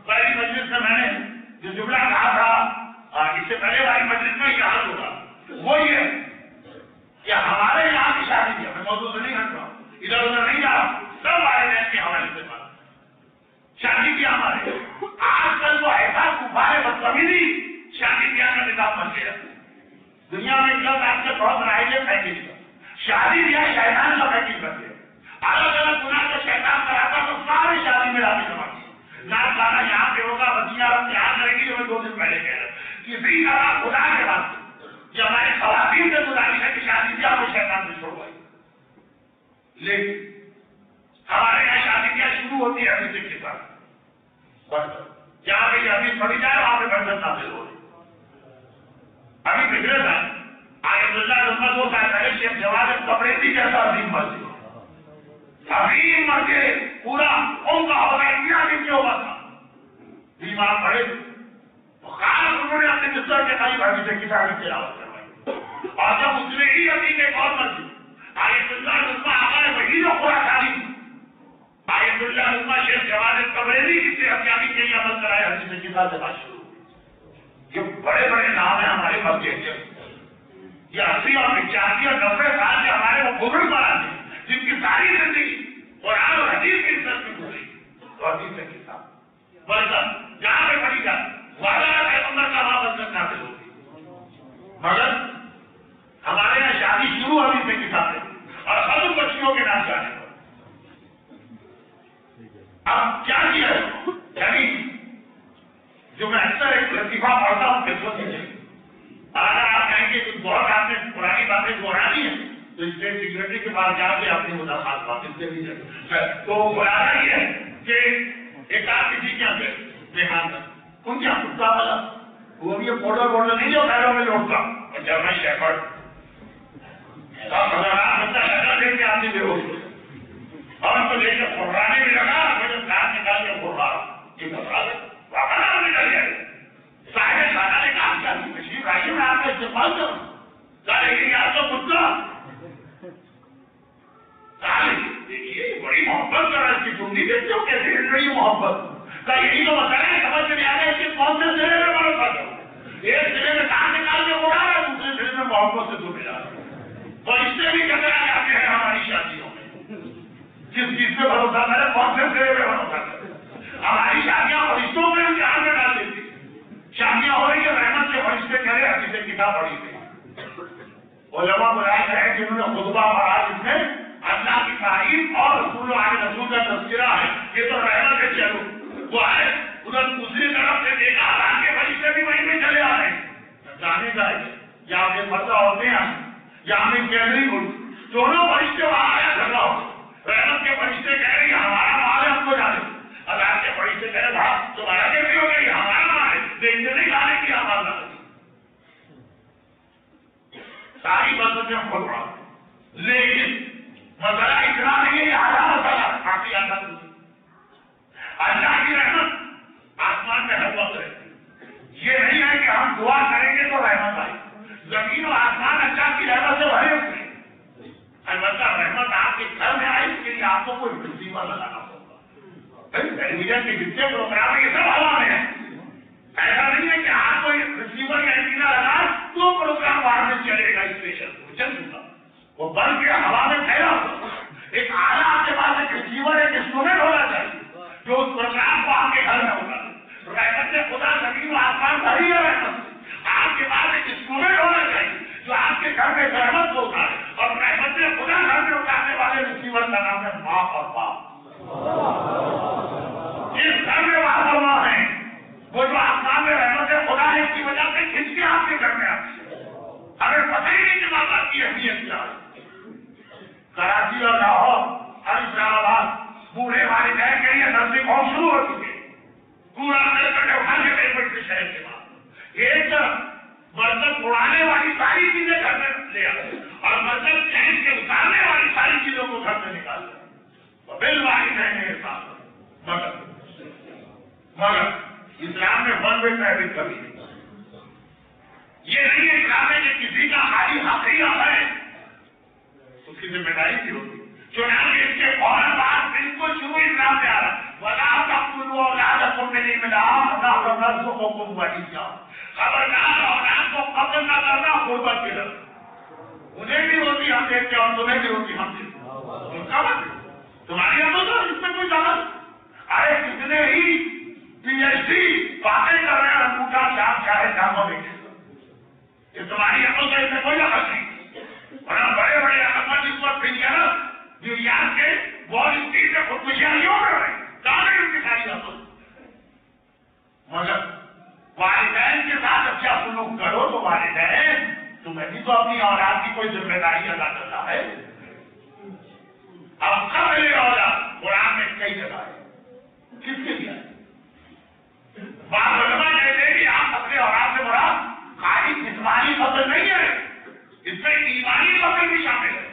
پہلی مجلس میں نے جو جملہ کہا تھا، اس سے پہلے والی مجلس میں یہ حال ہوگا، وہ یہ کہ ہمارے یہاں کی شادی کی میں موضوع سے نہیں ہٹ رہا ہوں، ادھر ادھر نہیں جا رہا، سب والدین کے حوالے سے بات. شادی کیا ہمارے آج کل وہ ایسا کفار بدتمیزی شادی بیاہ کا نظام بن گیا. دنیا میں لفظ آپ سے بہت رائج ہے پیکج کا. شادی بیاہ شیطان کا پیکج بن گیا. الگ الگ گناہ کو شیطان کراتا تو سارے شادی میں لاتے جمع کیے. نام گانا یہاں پہ ہوگا، بچیاں یہاں کریں گی، جو میں 2 دن پہلے کہہ رہا کسی طرح خدا کے واسطے یہ ہمارے خواتین سے گزارش ہے کہ شادی بیاہ کو شیطان سے چھوڑوائی. لیکن ہمارے یہاں شادی بیاہ شروع ہوتی ہے حدیث کے ساتھ. جہاں پہ یہ حدیث پڑھی جائے وہاں پہ برکت نازل ہو رہی. ابھی پچھلے سال آیت اللہ رحمت وہ پہلے شیخ جواد تبریزی جیسا عظیم مسجد، عظیم مسجد، پورا ان کا ہوگا انڈیا بھی کیوں ہوگا تھا. بیمار پڑے خاص انہوں نے اپنے مصر کے قریب حدیث کتاب کی تلاوت کروائی. اور جب اس نے ہی عظیم ایک اور مسجد آیت اللہ رحمت آگاہ وہی جو پورا تاریخ آیت اللہ رحمت شیخ جواد تبریزی کی سے ابیانی کے لیے عمل کرائے حدیث کتاب سے بات شروع. یہ بڑے بڑے نام ہیں ہمارے مسجد کے. یہ 80 اور 85 اور 90 سال کے ہمارے وہ بزرگ بڑھاتے ہیں جن کی ساری زندگی قرآن اور حدیث کی عزت میں گزری. تو حدیث سے کتاب برکت جہاں پہ پڑھی جائے وعدہ پیغمبر کا وہاں برکت نازل ہوگی. مگر ہمارے یہاں شادی شروع حدیث سے کتاب ہے اور ختم بچیوں کے نام جانے پر. اب کیا کیا ہے؟ یعنی جو میں اکثر ایک لطیفہ پڑھتا ہوں قسمت سے، اگر آپ کہیں گے کہ بہت آپ نے پرانی باتیں دہرانی ہیں تو اسٹیٹ سیکرٹری کے پاس جا کے اپنی مداخلات واپس دے دیجیے. تو بلانا یہ ہے کہ ایک آپ کسی کے اندر دیہات میں ان کے کتا والا وہ بھی بورڈر نہیں جو پیروں میں لوٹتا اور جرمن شیفرڈ بچہ شکل دیکھ کے آدمی بے ہوش ہو اور ان کو لے کر پھڑانے میں لگا. مجھے کار نکال کے پھڑ رہا یہ گھبرا گئے واپس نکل گئے. صاحب خانہ نے کہا کیا تشریف آئیے میں آپ کا استعمال کروں لیکن آپ کو کتا دیکھیے بڑی محبت کر رہا ہے. اس کی ڈونگی دیکھتے ہو کیسے ہل رہی محبت کا. یہی تو مسئلہ ہے سمجھ میں آ رہا ہے کہ کون سے سرے میں بھروسہ کرو. ایک سرے میں کار نکال کے اڑا رہا ہے، دوسرے سرے میں محبت سے تو ملا رہا ہے. تو اس سے بھی ٹکرا جاتے ہیں ہماری شادیوں میں. جس چیز پہ بھروسہ کرے کون سے سرے میں بھروسہ کرے. ہماری شادیاں فرشتوں میں امتحان میں ڈال دیتی. شادیاں ہو رہی ہے رحمت کے فرشتے کرے حدیث کتاب پڑھی گئی علماء ملاحظہ ہے جنہوں نے خطبہ پڑھا جس میں اللہ کی تعریف اور رسول رسول کا تذکرہ ہے. یہ تو رحمت ہے. چلو وہ ہے ادھر دوسری طرف سے دیکھا اللہ کے فرشتے بھی وہیں پہ چلے آ رہے ہیں. جانے کا یا ہمیں پتہ ہوتے ہیں یا ہمیں کیمری ہو دونوں فرشتے وہاں آیا جھگڑا ہو. رحمت کے فرشتے کہہ رہے ہیں ہمارا مال ہے ہم کو جانے. اللہ کے فرشتے کہہ رہے بھائی تمہارا کیسے ہو گئی ہمارا مال ہے دیکھتے نہیں جانے کی ہمارا ساری باتوں سے ہم بول رہا ہوں. لیکن مسئلہ اتنا نہیں ہے آدھا مسئلہ کافی آدھا اللہ کی رحمت آسمان میں ہر وقت رہتی. یہ نہیں ہے کہ ہم دعا کریں گے تو رحمت آئی. زمین و آسمان اللہ کی رحمت سے بھرے ہوئے. البتہ رحمت آپ کے گھر میں آئی اس کے لیے آپ کو کوئی ریسیور لگانا ہوگا. ٹیلی ویژن کے جتنے پروگرام ہیں یہ سب ہوا میں ہیں. ایسا نہیں ہے کہ آپ کوئی ریسیور یا اینٹینا لگائے تو پروگرام باہر میں چلے گا. اسپیشل چل چکا وہ بن کے ہوا میں پھیلا ہوا. ایک آلہ آپ کے پاس ایک ریسیور ایک انسٹرومنٹ ہونا چاہیے جو اس پروگرام کو آپ کے گھر میں ہوگا. رحمت سے خدا زمین و آسمان بھری ہے رحمت. آپ کے پاس ایک انسٹرومنٹ ہونا چاہیے جو آپ کے گھر میں رحمت کو اٹھائے. اور رحمت سے خدا گھر میں اٹھانے والے ریسیور کا نام ہے ماں اور باپ. جس گھر میں وہاں ماں ہے وہ جو آسمان میں رحمت ہے خدا ہے اس کی وجہ سے کھینچ کے آپ کے گھر میں آتی ہے. ہمیں پتہ ہی نہیں کہ ماں باپ کی اہمیت کیا ہے. کراچی اور لاہور اور اسلام آباد بوڑھے والدین کے لیے نرسنگ ہوم شروع ہو چکے. پورا مل کر اٹھا کے گئے بڑے شہر کے بعد ایک برتن اڑانے والی ساری چیزیں گھر میں لے آتے اور برتن چین کے اتارنے والی ساری چیزوں کو گھر میں نکالتے. بل والدین کے ساتھ مگر اسلام میں ون وے ٹریفک کبھی نہیں. یہ نہیں اسلام ہے کہ کسی کا خالی حق ہی آتا ہے اس کی ذمہ داری کی ہوتی. چنانچہ اس کے فوراً بعد بالکل شروع اسلام میں آ رہا ولا تقتلوا اولادکم من املاق نحن نرزقکم واياهم. خبردار اولاد کو قتل نہ کرنا قربت کی طرف. انہیں بھی روٹی ہم دیتے اور تمہیں بھی روٹی ہم دیتے. ان کا مت تمہاری ہم تو اس میں کوئی غلط. ارے کتنے ہی پی ایچ ڈی باتیں کر رہے ہیں انگوٹھا چھاپ چاہے جاموں میں یہ تمہاری عقل کا اس میں کوئی لفظ نہیں. اور بڑے بڑے عقل جس وقت پھر نا نیویارک کے وال اسٹریٹ میں خودکشیاں نہیں ہو رہے کہاں گئی ان کی ساری عقل. مگر والدین کے ساتھ اچھا سلوک کرو تو والدین تمہیں بھی تو اپنی اولاد کی کوئی ذمہ داری ادا کرنا ہے. اب کب ملے گا اولاد قرآن میں کئی جگہ ہے. کس کے لیے بات علماء کہتے ہیں کہ آپ اپنے اولاد سے مراد خالی جسمانی فصل نہیں ہے اس میں ایمانی فصل بھی شامل ہے.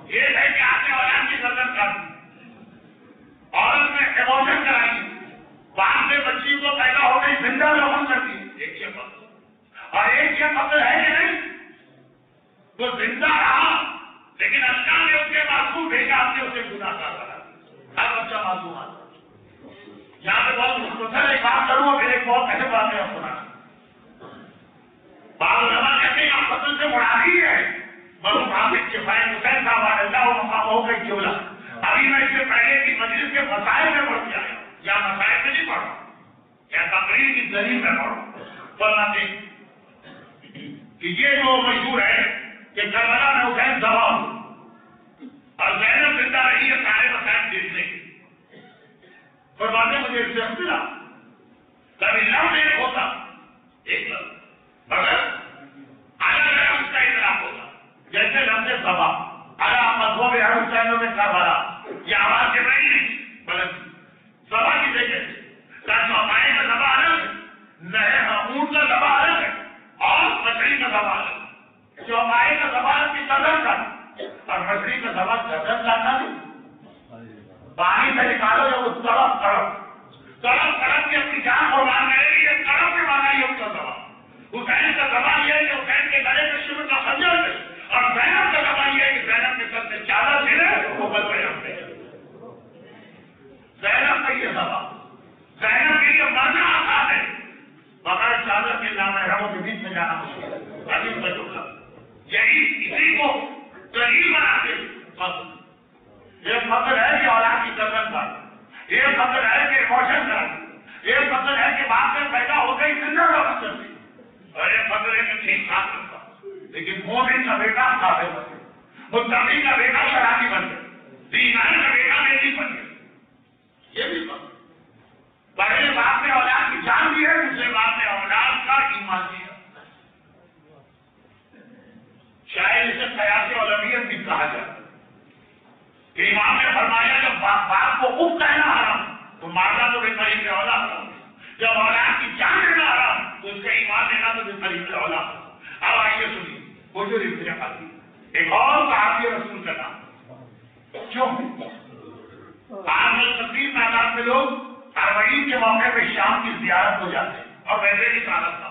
یہ ہے کہ آپ نے اولاد کی قدر کر عورت میں ایموشن کرائی باپ سے بچی کو پیدا ہو گئی زندہ رحم کر دی. ایک یہ فصل اور ایک یہ فصل ہے کہ نہیں وہ زندہ رہا لیکن اللہ نے اس کے معصوم بھیجا آپ نے اسے گناہ کرا. ہر بچہ معصوم آتا. یہاں پہ بہت مختصر ایک بات کروں پھر ایک بہت اہم بات ہے سنا. بعض علماء کہتے ہیں آپ فصل سے مراد ہی ہے مرحوم حافظ کفایت حسین صاحب اللہ مقام ہو گئی جملہ. ابھی میں اس سے پہلے کی مجلس کے مسائل میں پڑھ کے آیا یا مسائل میں نہیں پڑھا یا تقریر کی ذریعے میں پڑھا فرماتے کہ یہ جو مشہور ہے کہ کربلا میں حسین دبا اور زینب زندہ رہی ہے سارے مسائل دیکھنے کے. فرماتے مجھے اس سے ملا کبھی لفظ ایک ہوتا ایک لفظ مگر الگ الگ اس کا اطلاق ہوتا. جیسے لفظ سبا الگ مذہب ہر حسینوں میں کربلا یہ آواز سے نہیں بلکہ سبا کی جگہ چوپائے کا دبا الگ اونٹ کا دبا الگ ہے اور مچھلی کا دبا الگ. چوپائے کا دبا کی قدر کا اور مچھلی کا دبا قدر لانا نہیں. پانی سے نکالو یا وہ تڑپ تڑپ تڑپ تڑپ کے اپنی جان قربان کرے گی. یہ تڑپ کے مانا یہ اس کا دبا. حسین کا دبا یہ ہے کہ حسین کے گلے میں شروع کا خنجر ہے اور زینب کا دبا یہ ہے کہ زینب کے سر سے چادر گرے وہ بل پہ رکھتے ہیں. زینب کا یہ دبا زینب کے لیے مرنا آسان ہے بغیر چادر کے نام محرموں کے بیچ میں جانا مشکل ہے. عجیب کا جملہ یہی اسی کو دلیل بناتے فصل. ایک فصل ہے کہ اولاد کی قدر کر. ایک فصل ہے کہ ایموشن کر. ایک فصل ہے کہ باپ سے پیدا ہو گئی زندہ کا فصل. اور ایک فصل ہے کہ ٹھیک ٹھاک رکھا. لیکن مومن کا بیٹا کافر بن گیا، متقی کا بیٹا شرابی بن گیا، دیندار کا بیٹا نیکی بن گیا۔ یہ بھی بات پہلے باپ نے اولاد کی جان دی ہے، دوسرے باپ نے اولاد کا ایمان دیا۔ شاید اسے قیاس اولویت بھی کہا جاتا ہے کہ امام نے فرمایا جب باپ کو اف کہنا حرام تو مارنا تو بے طریقے اولا حرام، جب اولاد کی جان لینا حرام تو اس کا ایمان لینا تو بے طریقے اولا حرام۔ اب آئیے سنیے حضور ابن عباس ایک اور صحابی رسول کا نام کیوں آج تقریب میدان میں لوگ اربعین کے موقع پہ شام کی زیارت ہو جاتے ہیں اور ویسے ہی سالت تھا،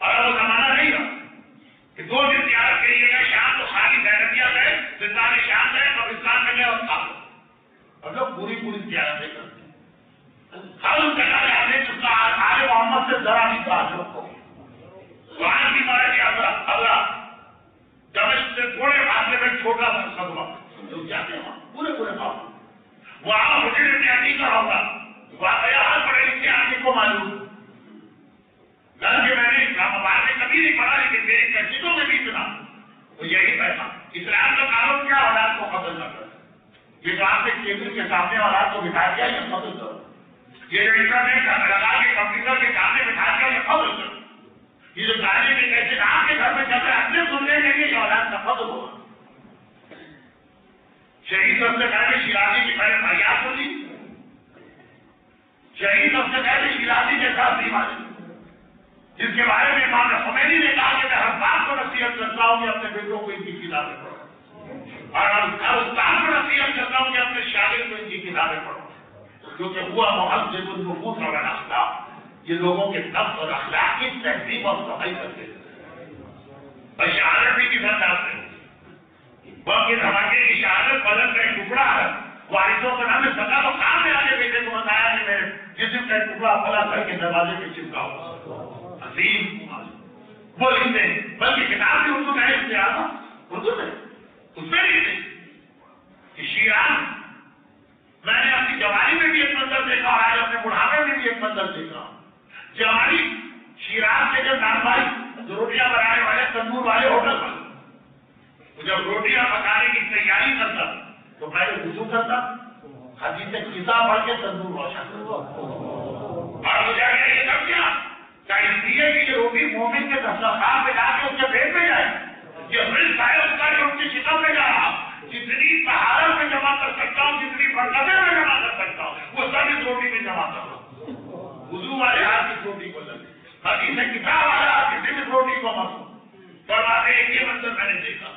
اور وہ زمانہ نہیں رہا کہ 2 دن زیارت کے لیے شام تو خالی بیرتیا گئے، زندان شام گئے، قبرستان میں گئے اور کھا لو، اور لوگ پوری زیارت نہیں کرتے۔ ہر ان جگہ جاتے جس کا آل محمد سے ذرا بھی تعلق ہو، وہاں بھی مارے کہ اللہ دمشق سے تھوڑے فاصلے میں چھوٹا سا قدمہ لوگ جاتے ہیں پورے کام، وہاں حجر ابن عدی کا ہوگا واقعہ ہر پڑھے لکھے آدمی کو معلوم، میں نے اسلام آباد میں کبھی نہیں پڑھا لیکن میری مسجدوں میں بھی سنا، تو یہی پیسہ اسلام کا قانون کیا اولاد کو قتل نہ کرے، یہ تو آپ نے ٹیبل کے سامنے اولاد کو بٹھا دیا یہ قتل کرو، یہ جو انٹرنیٹ لگا کے کمپیوٹر کے سامنے بٹھا دیا یہ قتل کرو، یہ جو گانے میں کیسے آپ کے گھر میں چل رہے اپنے سننے کے لیے یہ اولاد کا قتل ہوگا۔ شہید سب سے پہلے شیرازی کی پہلے فریاد ہوئی، شہید سب سے پہلے شیرازی کے ساتھ بیماری جس کے بارے میں امام خمینی نے کہا کہ میں ہر بات کو نصیحت کرتا ہوں کہ اپنے بیٹوں کو ان کی کتابیں پڑھو، اور ہر استاد کو نصیحت کرتا ہوں کہ اپنے شاگرد کو ان کی کتابیں پڑھو، کیونکہ ہوا مہذب النفوس و الاخلاق، یہ لوگوں کے نفس اور اخلاق کی تہذیب اور صفائی کرتے ہیں۔ اور شہادت بھی کس انداز سے وقت کے دھماکے کی شہادت بدن کا ایک ٹکڑا ہے، وارثوں کو نہ مل سکا تو کام میں آگے بیٹے کو بتایا کہ میرے جسم کا ایک ٹکڑا فلاں گھر کے دروازے پہ چپکا ہوا، وہ لکھتے ہیں، بلکہ کتاب بھی اردو میں ہے، اردو میں اس میں لکھتے کہ شیراز میں نے اپنی جوانی میں بھی ایک منظر دیکھا اور آج اپنے بڑھاپے میں بھی ایک منظر دیکھا۔ جوانی شیراز کے جب نان بھائی جو روٹیاں بنانے والے تندور والے ہوٹل پر جب روٹیاں پکانے کی تیاری کرتا تو پہلے وضو کرتا، حدیث قصہ پڑھ کے تندور روشن کرتا، اور مجھے یہ سب کیا اس لیے کہ یہ روٹی مومن کے دسترخوان پہ جا کے اس کے پیٹ میں جائے، یہ رزق ہے اس کا جو ان کی شکم میں جا رہا، جتنی طہارت میں جمع کر سکتا ہوں، جتنی برکتیں میں جمع کر سکتا ہوں، وہ سب اس روٹی میں جمع کر رہا ہوں۔ وضو والے ہاتھ اس روٹی کو لگے، حدیث کتاب والا ہاتھ اس روٹی کو مسو، فرماتے ہیں یہ منظر میں نے دیکھا،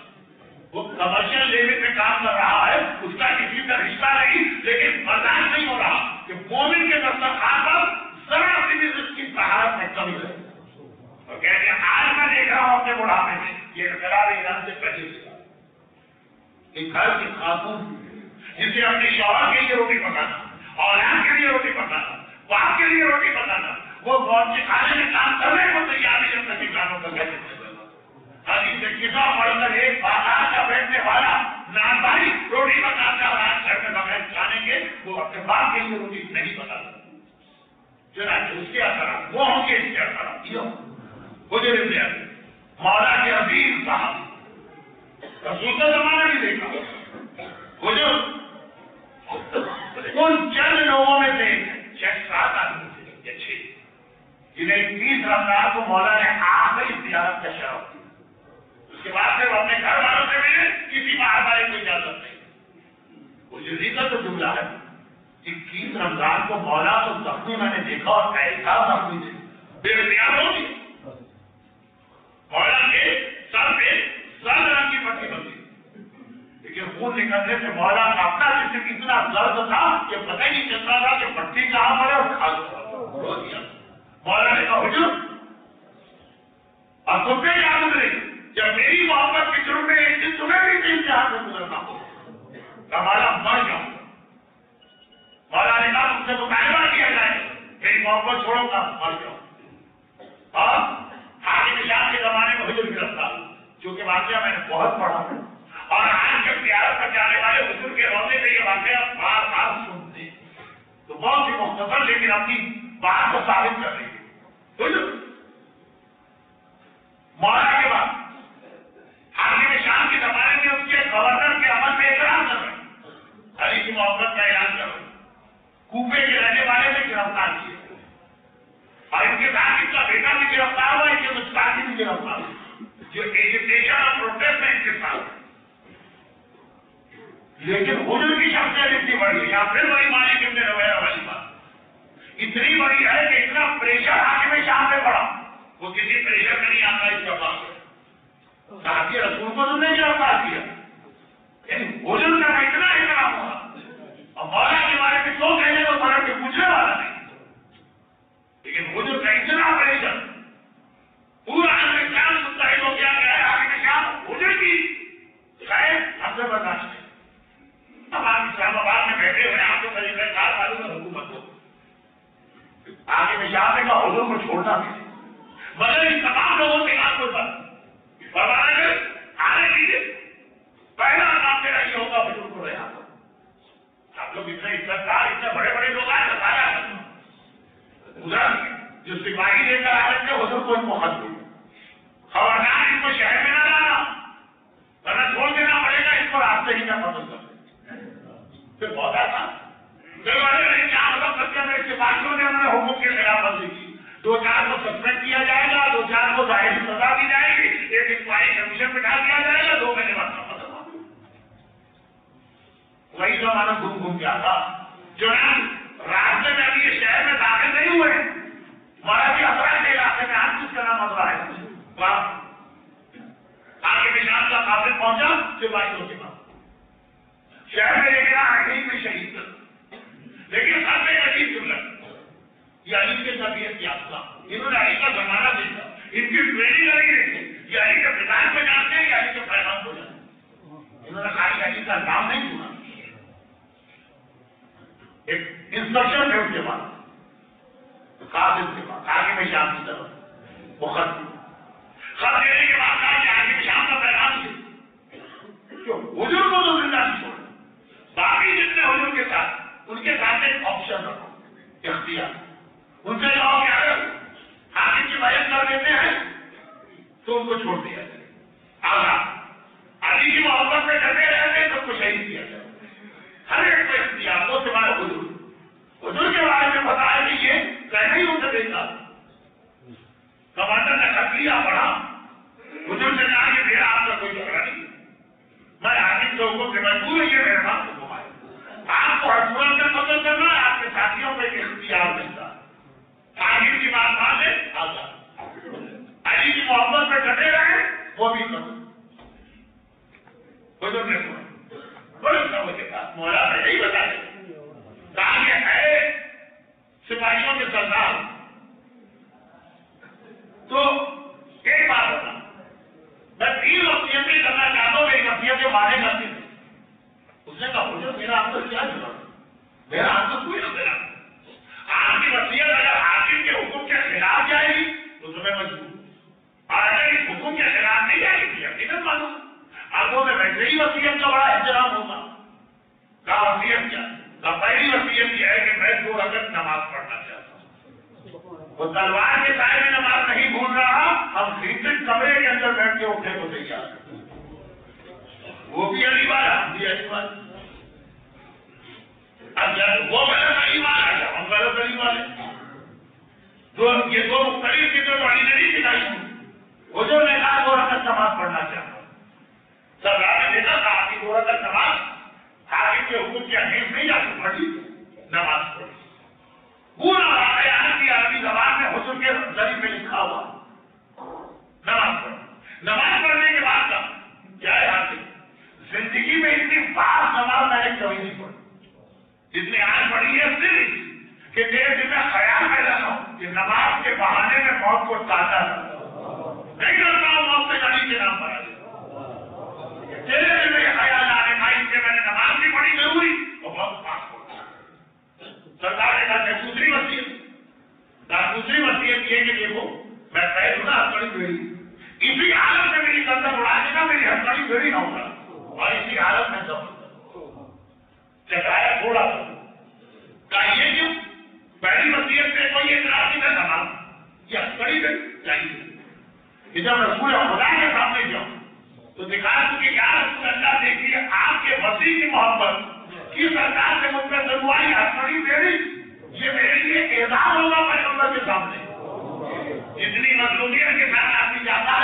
وہ کمرشل لیول میں کام کر رہا ہے، اس کا کسی کا رشتہ نہیں، لیکن برداشت نہیں ہو رہا کہ مومن کے دسترخوان پر ذرا سی بھی رزق کی طہارت میں کمی ہے، اور کہتے ہیں آج میں دیکھ رہا ہوں اپنے بڑھاپے میں یہ انقلاب ایران سے پہلے سے کہ گھر کی خاتون جسے اپنے شوہر کے لیے روٹی پکانا، اولاد کے لیے روٹی پکانا، باپ کے لیے روٹی پکانا، وہ بہت سے کھانے میں کام کرنے کو تیار نہیں اپنے کسانوں کا کہتے ہیں۔ حدیث کسا پڑھ کر ایک بازار کا بیٹھنے والا نان بھائی روٹی پکاتا اور آج گھر میں بغیر کھانے کے وہ اپنے باپ کے لیے روٹی نہیں پکاتا، چنانچہ اس کے اثرات وہ ہوں گے، اس کے اثرات یہ ہوں۔ حضور ابن عدی مولا کے عظیم صاحب رسول کا زمانہ بھی دیکھا، حضور ان چند لوگوں میں سے 6-7 آدمی تھے یا 6 جنہیں 30 رمضان کو مولا نے آخری زیارت کا شرف دیا، اس کے بعد سے وہ اپنے گھر والوں سے ملے، کسی مہاربائی کو اجازت نہیں۔ وہ جلدی کا تو جملہ ہے 21 رمضان کو مولا تو زخمی میں نے دیکھا اور ایسا زخمی تھے بے اختیار ہو گئی، مولا کے سر پہ سر رنگ کی پٹی بندی، لیکن خون نکلنے سے مولا کا اپنا جسم اتنا درد تھا کہ پتہ ہی نہیں چلتا تھا کہ پٹی کہاں پر ہے اور کھا رو دیا۔ مولا نے کہا حضور اور تم پہ یاد گزرے جب میری محبت کے شروع میں ایک دن تمہیں بھی دن جہاں سے گزرنا ہو، مولا مر جاؤں، مولا نے کہا تم سے مطالبہ کیا جائے میری محبت چھوڑو گا مر جاؤ۔ اور حاکم شام کے زمانے میں حضور گرفتار، چونکہ واقعہ میں نے بہت پڑھا ہے اور آج جب زیارت پر جانے والے حضور کے روزے پہ یہ واقعہ بار بار سنتے تو بہت ہی مختصر لیکن اپنی بات کو ثابت کر رہی ہے۔ مولا کے بعد کے الفاظ جو ایجوکیشن اور پروٹیسٹ ہے ان کے ساتھ، لیکن حضور کی شخصیت اتنی بڑی ہے، یا پھر وہی مالک ابن رویہ والی بات اتنی بڑی ہے کہ اتنا پریشر حاکم شام میں پڑا، وہ کسی پریشر میں نہیں آتا اس کا پاس صحابی رسول کو تم نے گرفتار کیا، حضور کا اتنا احترام ہوا، اور مولا کے بارے میں تو کہنے کو فرق کے پوچھنے والا نہیں، لیکن حضور کا اتنا پریشر پورا شام متحد ہو گیا ہے حاکم شام حضور کی خیر ہم سے برداشت ہے۔ اب آپ اسلام آباد میں بیٹھے ہوئے آپ کو قریب 4 سالوں میں حکومت ہو، آگے میں شاہ نے کہا حضور کو چھوڑنا بھی مگر ان تمام لوگوں سے آپ کو بات فرمایا آنے لیجیے، پہلا کام میرا یہ ہوگا حضور کو رہا۔ آپ لوگ اتنے عزت دار اتنے بڑے بڑے لوگ آئے بتایا ادھر جو سپاہی لے کر آئے تھے حضور کو ان کو خط دیا، خبردار ان کو شہر میں نہ لانا ورنہ چھوڑ دینا پڑے گا، اس کو راستے ہی کا مدد کر پھر بہت آتا سپاہیوں نے انہوں نے حکم کے خلاف ورزی کی، 2-4 کو سسپینڈ کیا جائے گا، 2-4 کو ظاہری سزا دی جائے گی، ایک انکوائری کمیشن بٹھا دیا جائے گا، 2 مہینے بعد ختم۔ وہی زمانہ گھوم کے آتا جو راستے میں ابھی یہ شہر میں داخل نہیں ہوئے ہمارا بھی اثرات کے علاقے میں آج کچھ کرنا مسئلہ ہے، آگے نشان کا قابل پہنچا سپاہیوں کے بعد شہر میں لے گیا علی میں شہید کر، لیکن سب سے عجیب سنت یہ علی کے طبیعت یافتہ، انہوں نے علی کا زمانہ دیکھا، ان کی ٹریننگ لگی رہی، یہ علی کے پیغام کو جانتے ہیں یا علی کے پیغام کو جانتے ہیں، انہوں نے خالی علی کا نام نہیں سنا، ایک انسٹرکشن ہے اس کے بعد قابل کے بعد آگے میں شام کی طرف وہ خط دینے کے بعد کہا کہ آگے میں شام کا پیغام دے حضور کو تو زندہ نہیں چھوڑ، باقی جتنے حضور کے ساتھ ان کے ساتھ ایک آپشن رکھو، اختیار ان سے کہو کہ اگر حاکم کی بیعت کر دیتے ہیں تو ان کو چھوڑ دیا جائے، آزاد علی کی محبت میں ڈٹے رہتے ہیں سب کو شہید کیا جائے، ہر ایک کو اختیار وہ سوائے حضور کے بارے میں بتایا کہ یہ کہنا ہی ان سے دیکھا، کمانڈر نے خط لیا پڑھا، حضور سے کہا کہ میرا آپ کا کوئی جھگڑا نہیں، میں حاکم کے حکم سے مجبور ہے، یہ میرے ساتھ حکم آئے، آپ کو حکومت کا قتل کرنا ہے، آپ کے ساتھیوں کو ایک اختیار ملتا ہے، حاکم کی بات مانے آزاد، علی کی محبت میں ڈٹے رہے وہ بھی قتل، حضور نے سنا بڑے سمجھ کے ساتھ مولا میں نہیں بتا دیں کہا کہ ہے سپاہیوں کے سردار تو ایک بات بتا میں 3 وصیتیں کرنا چاہتا ہوں، ایک وصیت مانے کرتی تھی، اس نے کہا حضور میرا آپ کو کیا ضرورت، میرا آپ کو کوئی نظر آپ کی وصیت اگر حاکم کے حکم کے خلاف جائے گی تو تمہیں مجبور، اور اگر اس حکم کے خلاف نہیں جائے گی یقیناً مانو، آنکھوں میں ویسے ہی وصیت کا بڑا احترام ہوگا، کہا وصیت کیا، کہا پہلی وصیت یہ ہے کہ میں 2 رکعت نماز پڑھنا چاہتا ہوں، وہ تلوار کے سائے میں نماز نہیں بھول رہا، ہم خیمت کمرے کے اندر بیٹھ کے اٹھنے کو تیار ہیں، وہ بھی علی والا ہم بھی علی والا، اب وہ غلط علی والا ہے ہم غلط علی والے، یہ 2 مختلف چیزوں کو علی نے نہیں سکھائی، حضور نے کہا 2 رکعت نماز پڑھنا چاہتا ہوں، سردار نے دیکھا کہا آپ کی 2 رکعت نماز حاکم کے حکم کی اہمیت نہیں جا کے پڑھی، نماز پڑھی، پورا واقعہ کی عربی زبان میں حضور کے ذریعے میں لکھا ہوا، نماز پڑھی، نماز پڑھنے کے بعد کا کیا ہے حاکم زندگی میں اتنی بار نماز میں نے کبھی نہیں پڑھی جتنی آج پڑھی ہے، صرف کہ میرے دل میں خیال پیدا نہ ہو کہ نماز کے بہانے میں موت کو تازہ نہیں کرتا ہوں، موت سے علی کے نام پر تیرے دل میں یہ خیال آنے بھائی کہ میں نے نماز بھی پڑھی ضروری اور بہت پاس ہو سرکار نے کہا دوسری وصیت یہ کہ دیکھو میں قید ہوں نا ہتھکڑی بھیڑی، اسی حالت میں میری گردن اڑا دینا، میری ہتھکڑی بھیڑی نہ ہوگا، اور اسی حالت میں سب چکرایا تھوڑا کہا یہ کیوں، پہلی وصیت سے کوئی اعتراض نہیں میں نماز یہ ہتھکڑی بھیڑ چاہیے کہ جب رسول خدا کے سامنے جاؤں تو دکھا دوں کہ یا رسول اللہ دیکھیے آپ کے وسیع کی محبت کی سرکار سے مجھ میں ضرورت ہتھکڑی بھیڑی، یہ میرے لیے اعزاز ہوگا پیغمبر کے سامنے، جتنی مظلومیت کے ساتھ آدمی جاتا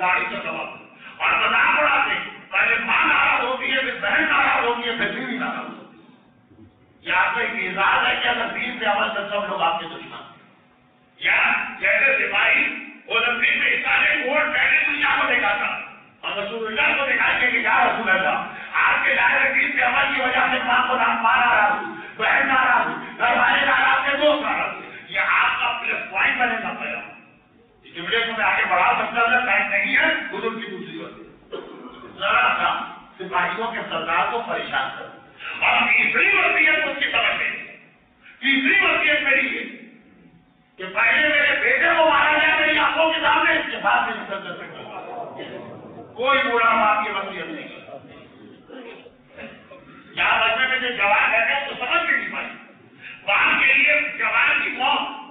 گاڑی کا سبب اور مذاق اڑاتے پہلے ماں ناراض ہوتی ہے پھر بہن ناراض ہوتی ہے پھر بیوی ناراض ہوتی ہے. یہ آپ کا ایک اعزاز ہے کہ اگر دین سے عمل سے سب لوگ آپ کے دشمن یا جیسے سپاہی اولمپک میں حصہ لے ووٹ پہلے دنیا کو دیکھا تھا اور رسول اللہ کو دکھائیں گے کہ کیا رسول اللہ آپ کے ظاہر دین سے عمل کی وجہ سے ماں کو ماں ناراض بہن ناراض گھر والے ناراض کے دوست ناراض یہ آپ کا پلس پوائنٹ بنے گا. پہلا جملے کو میں آگے بڑھا سکتا ہوں ٹائم نہیں ہے. بزرگ کی دوسری بات ذرا سا سپاہیوں کے سردار کو پریشان کر اور تیسری وصیت اس کی سمجھ میں تیسری وصیت میری ہے کہ پہلے میرے بیٹے کو مارا جائے میری آنکھوں کے سامنے اس کے بعد میں نکل کر سکتا کوئی بوڑھا باپ کی وصیت نہیں یہاں بچے میں جو جوان رہتے ہیں تو سمجھ میں نہیں پائی وہاں کے لیے جوان کی موت.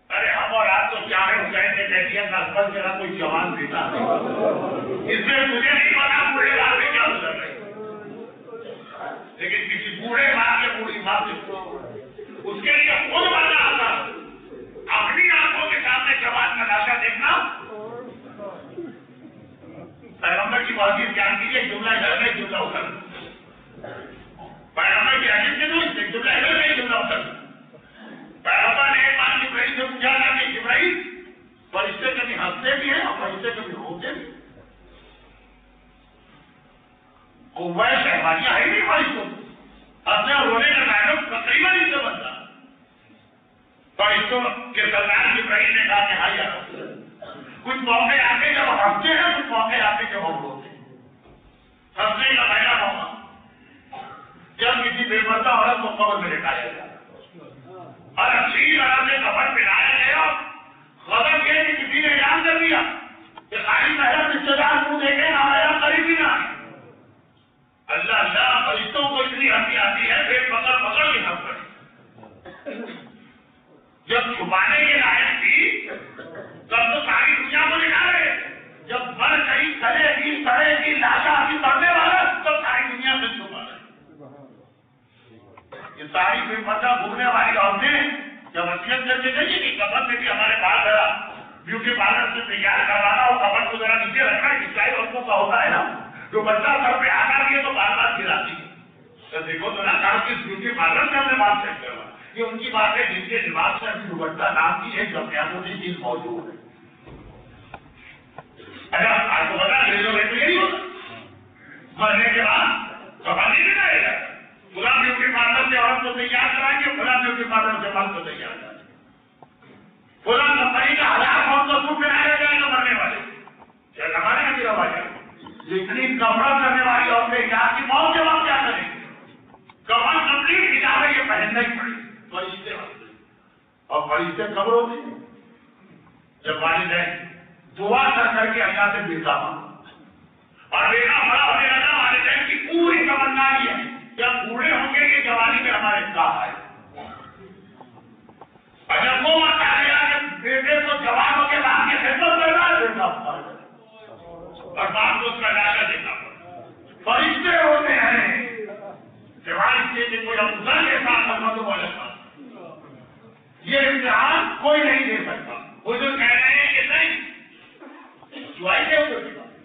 ارے ہم اور آپ تو چاہے حسین نے کہہ دیا نسبت میرا کوئی جوان دیتا نہیں اس میں مجھے نہیں پتا بوڑھے باپ میں کیا گزر رہے لیکن کسی بوڑھے باپ کے بوڑھی ماں سے اس کے لیے خود بننا آتا اپنی آنکھوں کے سامنے جوان کا ناشا دیکھنا. پیغمبر کی بازی کیا کیجیے جملہ گھر میں جملہ اتر پیغمبر کی حدیث کے دوست جملہ گھر میں جملہ اتر پیغمبر نے ایک بات جبرائیل سے پوچھا تھا کہ جبرائیل فرشتے کبھی ہنستے بھی ہیں اور فرشتے کبھی روتے بھی قوہ شہبانیہ ہے نہیں فرشتوں ہنسنے اور رونے کا تعلق تقریباً اس سے بنتا فرشتوں کے سردار جبرائیل نے کہا کہ ہاں یار کچھ موقع آتے جب ہنستے ہیں کچھ موقع آتے جب ہم روتے ہیں. ہنسنے کا پہلا موقع جب کسی بے پردہ عورت کو قبر میں لٹایا جاتا اور اچھی طرح سے کفن پہنایا گیا. غضب یہ کہ کسی نے اعلان کر دیا کہ خالی میرا رشتے دار منہ دیکھے نہ میرا قریبی نہ اللہ اللہ فرشتوں کو اتنی ہنسی آتی ہے پھر پکڑ پکڑ کے ہنس پڑی. جب چھپانے کے لائق تھی تب تو ساری دنیا کو دکھا رہے جب مر گئی سڑے گی لاشا ابھی مرنے والا تو ساری دنیا سے چھپا رہے. یہ ساری بے پردہ گھومنے والی عورتیں جب وصیت کر کے گئی کہ کفن میں بھی ہمارے پاس ذرا بیوٹی پارلر سے تیار کروانا ہو کفن کو ذرا نیچے رکھنا اسلائی عورتوں کا ہوتا ہے نا جو بچہ سر پہ آنا بھی ہے تو بار بار گراتی ہے. دیکھو تو نا کہا کس بیوٹی پارلر سے ہم نے بات چیک کروا یہ ان کی بات ہے جن کے دماغ سے ابھی دوپٹہ نام کی ایک قیامتی چیز موجود ہے. اچھا آپ کو بتا ریزوریٹ یہی ہوتا مرنے کے بعد کفن نہیں رہے گا خدا بیوٹی پارلر سے عورت کو تیار کرائیں گے خدا بیوٹی پارلر سے مرد کو تیار کرائیں گے خدا کمپنی کا ہزار فون کو سوٹ پہنایا جائے گا مرنے والے کیا ہمارے یہاں کی رواج ہے. اتنی کپڑا کرنے والی عورتیں یہاں کی موت کے بعد کیا کریں گے کپڑا کمپلیٹ ہٹا یہ پہننا ہی پڑے فرشتے اور فرشتے کب ہوتے ہیں جب والدین دعا کر کے اللہ سے بیٹا اور بیٹا بڑا ہونے لگا والدین کی پوری تمنا یہ ہے جب بوڑھے ہوں گے یہ جوانی میں ہمارے کہاں ہے اور جب وہ بتا گیا کہ بیٹے کو جوانوں کے بعد کی خدمت کرنا ہے بیٹا اور باپ کو اس کا ڈاکہ دینا فرشتے ہوتے ہیں جوانی سے کوئی افضل کے ساتھ خدمت والا یہ امتحان کوئی نہیں دے سکتا. وہ جو کہہ رہے ہیں کہ نہیں دعائی دے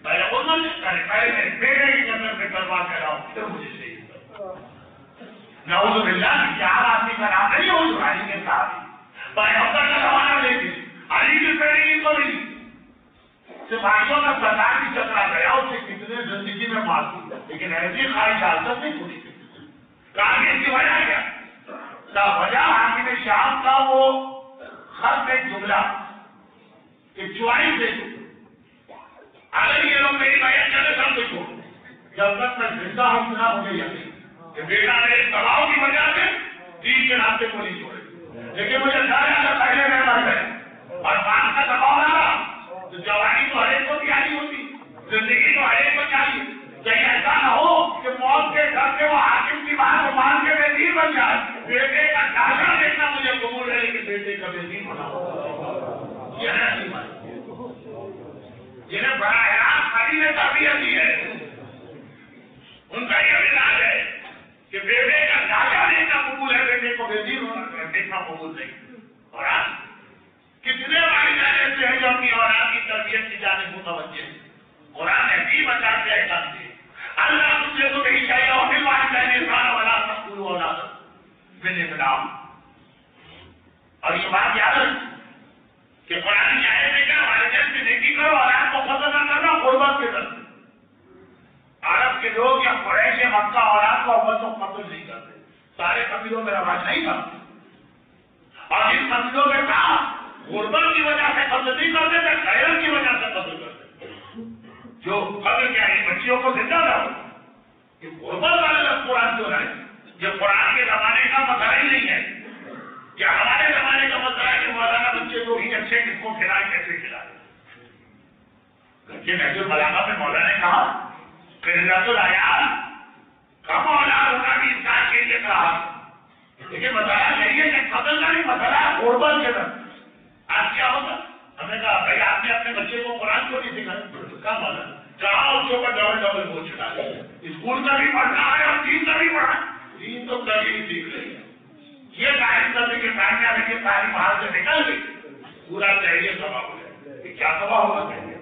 پہلے وہ پہلے میرے بیٹے کی جنت میں کروا کر رہا ہوں پھر مجھے نعوذ باللہ چار آدمی کا نام نہیں ہو علی کے ساتھ پیغمبر کا زمانہ لے کے علی کی پہلی تو نہیں سپاہیوں کا سردار بھی چکرا گیا اسے کتنے زندگی میں معصوم لیکن ایسی خواہش حالت نہیں پوری کہاں اس کی وجہ کیا وجہ حاکم شام کا وہ خط ایک جملہ کہ چوائس دے دو اگر یہ لوگ میری بیان چلے سب کو چھوڑ جب تک میں زندہ ہوں سنا مجھے یقین کہ بیٹا میرے دباؤ کی وجہ سے دین کے راستے کو نہیں چھوڑے لیکن مجھے ڈر پہلے میں مر گئے اور بات کا دباؤ نہ رہا تو جوانی تو ہر ایک کو تیاری ہوتی زندگی تو ہر ایک کو چاہیے کہیں ایسا نہ ہو کہ موت کے گھر سے وہ حاکم کی بات کو مان کے بے دین بن جائے بیٹے کا ڈاکہ دیکھنا مجھے قبول ہے کہ بیٹے کا بے دین بنا یہ ہے جنہیں بڑا حیران خالی نے تربیت دی ہے ان کا یہ علاج ہے کہ بیٹے کا ڈاکہ دیکھنا قبول ہے بیٹے کو بے دین دیکھنا قبول نہیں. اور کتنے والدین ایسے ہیں جو اپنی اولاد کی تربیت کی جانب متوجہ ہیں؟ قرآن نے بھی بچا کے احسان دیے. اللہ تم سے تو نہیں چاہیے اور پھر والدین احسان والا تقول اولاد میں بنام. اور یہ بات یاد رکھیں کہ قرآن کی آیت میں کیا والدین سے نیکی کرو اور آپ کو فضل نہ کرنا قربت کے در. عرب کے لوگ یا قریش مکہ اولاد کو اول تو قتل نہیں کرتے. سارے قبیلوں میں رواج نہیں تھا. اور جن قبیلوں میں کہا غربت کی وجہ سے قتل نہیں کرتے تھے, غیرت کی وجہ سے قتل کرتے. جو قتل کیا ہے بچیوں کو زندہ رہو. یہ غربت والے لفظ قرآن کیوں رہے؟ یہ قرآن کے زمانے کا مسئلہ ہی نہیں ہے. کیا ہمارے زمانے کا مسئلہ ہے کہ مولانا بچے کو ہی اچھے کس کو کھلائے کیسے کھلائے؟ یہ محض البلاغہ میں مولانا نے کہا قلت العیال کم اولاد ہونا بھی انسان کے لیے کہا. لیکن مسئلہ یہی ہے کہ قتل کا نہیں مسئلہ ہے غربت کے در. آج کیا ہوتا؟ ہم نے کہا بھائی آپ نے اپنے بچے کو قرآن کیوں نہیں سکھایا؟ کہاں مولانا کہاں اس کے اوپر ڈبل بوجھ چڑھا دیا. اسکول کا بھی پڑھنا ہے اور دین کا بھی پڑھنا. دین تو کبھی نہیں سیکھ رہی ہے. یہ تعلیم کرنے کے ٹائم آنے کے تعلیم باہر سے نکل گئی پورا چاہیے تباہ ہو جائے. کیا تباہ ہونا چاہیے؟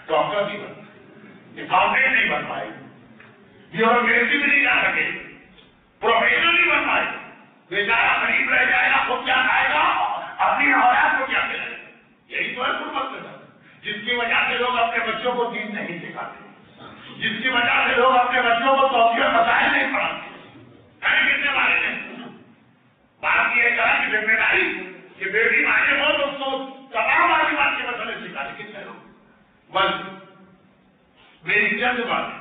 ڈاکٹر بھی بن پائے, اکاؤنٹنٹ نہیں بن پائے, بیوروکریسی بھی نہیں جا سکے, پروفیسر نہیں بن پائے. بیچارہ غریب رہ جائے گا, خود کیا کھائے گا, اپنی اولاد کو کیا کھلائے گا. یہی تو ہے غربت کا, جس کی وجہ سے لوگ اپنے بچوں کو دین نہیں سکھاتے, جس کی وجہ سے لوگ اپنے بچوں کو توفیق مسائل نہیں پڑھاتے. کتنے والے ہیں بات یہ کرا کہ ذمہ داری کہ بیٹی مانے ہو تو اس کو تمام معلومات کے مسئلے سکھاتے. کتنے لوگ بس میری چند بات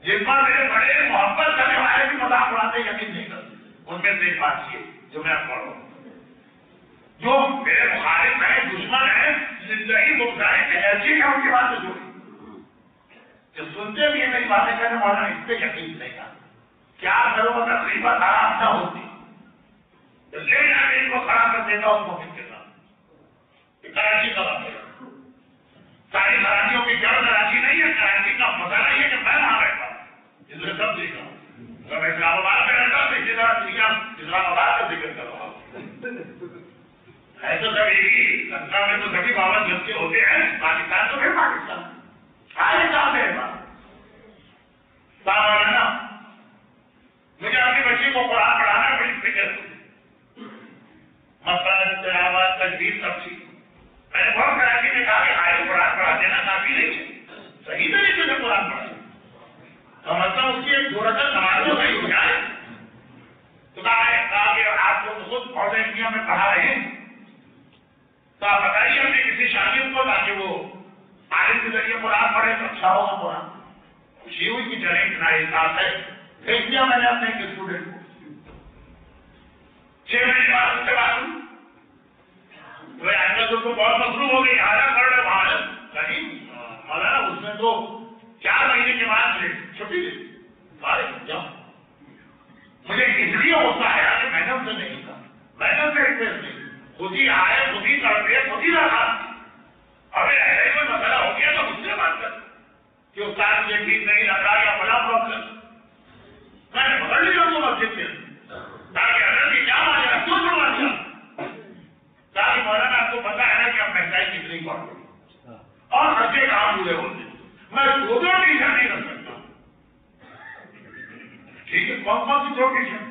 جن پر میرے بڑے محبت کرنے والے بھی مذاق اڑاتے یقین نہیں کرتے. ان میں سے ایک بات یہ جو میں پڑھ رہا ہوں, جو میرے مخالف ہیں, دشمن ہیں, زندگی مبتلا ہے, انرجی ہے ان کی بات سے جوڑی جو سنتے بھی ہیں میری باتیں کرنے والا اس پہ یقین نہیں کرتا. کیا کروں اگر غیبت حرام نہ ہوتی تو لے جا کے ان کو کھڑا کر دیتا اس کو کے ساتھ. کراچی کا بات ہے, ساری کراچیوں کی جڑ کراچی نہیں ہے. کراچی کا مسئلہ یہ ہے کہ میں وہاں رہتا ہوں, اس لیے سب دیکھا ہوں. میں اسلام آباد میں رہتا ہوں, اسی طرح دنیا اسلام آباد کا ذکر کر رہا ہوں. ایسا سب ایک ہی لنکا میں تو سبھی بابت جب کے ہوتے ہیں. پاکستان تو پھر پاکستان آئے کہاں میرے پاس نا. مجھے اپنی بچی کو قرآن پڑھانا بڑی فکر ہوئی. مسئلہ تلاوت تجوید سب چیز میں نے بہت کراچی میں کہا کہ آئے قرآن پڑھا دینا کافی نہیں ہے, صحیح طریقے سے قرآن پڑھا تو مطلب اس کی ایک دو رکعت نماز تو صحیح ہو جائے. تو کہا کہ آپ کو خود فوج انڈیا میں پڑھا رہے ہیں تو آپ بتائیے اپنے کسی شاگرد کو تاکہ وہ عالم کے ذریعے قرآن پڑھے تو اچھا ہوگا. قرآن خوشی ہوئی کہ چلے اتنا احساس ہے. بھیج دیا میں نے اپنے ایک اسٹوڈنٹ کو. 6 مہینے بعد اس سے بات ہوئی تو آج کل تو بہت مصروف ہو گئی. حالت پڑھ رہے وہاں کہیں مولانا اس میں تو 4 مہینے کے بعد چھٹی دی. جاؤ مجھے اس لیے ہوتا ہے کہ میں نے ان سے نہیں کہا, میں نے ان سے ریکویسٹ نہیں, خود ہی آئے, خود ہی کرتے, خود ہی رکھا. ابھی ایسا ہی کوئی مسئلہ ہو گیا تو مجھ سے بات کر کہ استاد مجھے ٹھیک نہیں لگ رہا یا بڑا پرابلم. میں نے پکڑ لیا تو مسجد کے تاکہ حضرت کی کیا ماجرا کیوں چھوڑوا دیا, تاکہ مولانا آپ کو پتا ہے نا کہ اب مہنگائی کتنی بڑھ گئی اور خرچے کہاں پورے ہوتے. میں دو ٹیچر نہیں رکھ سکتا. ٹھیک ہے, کون سی 2 ٹیچر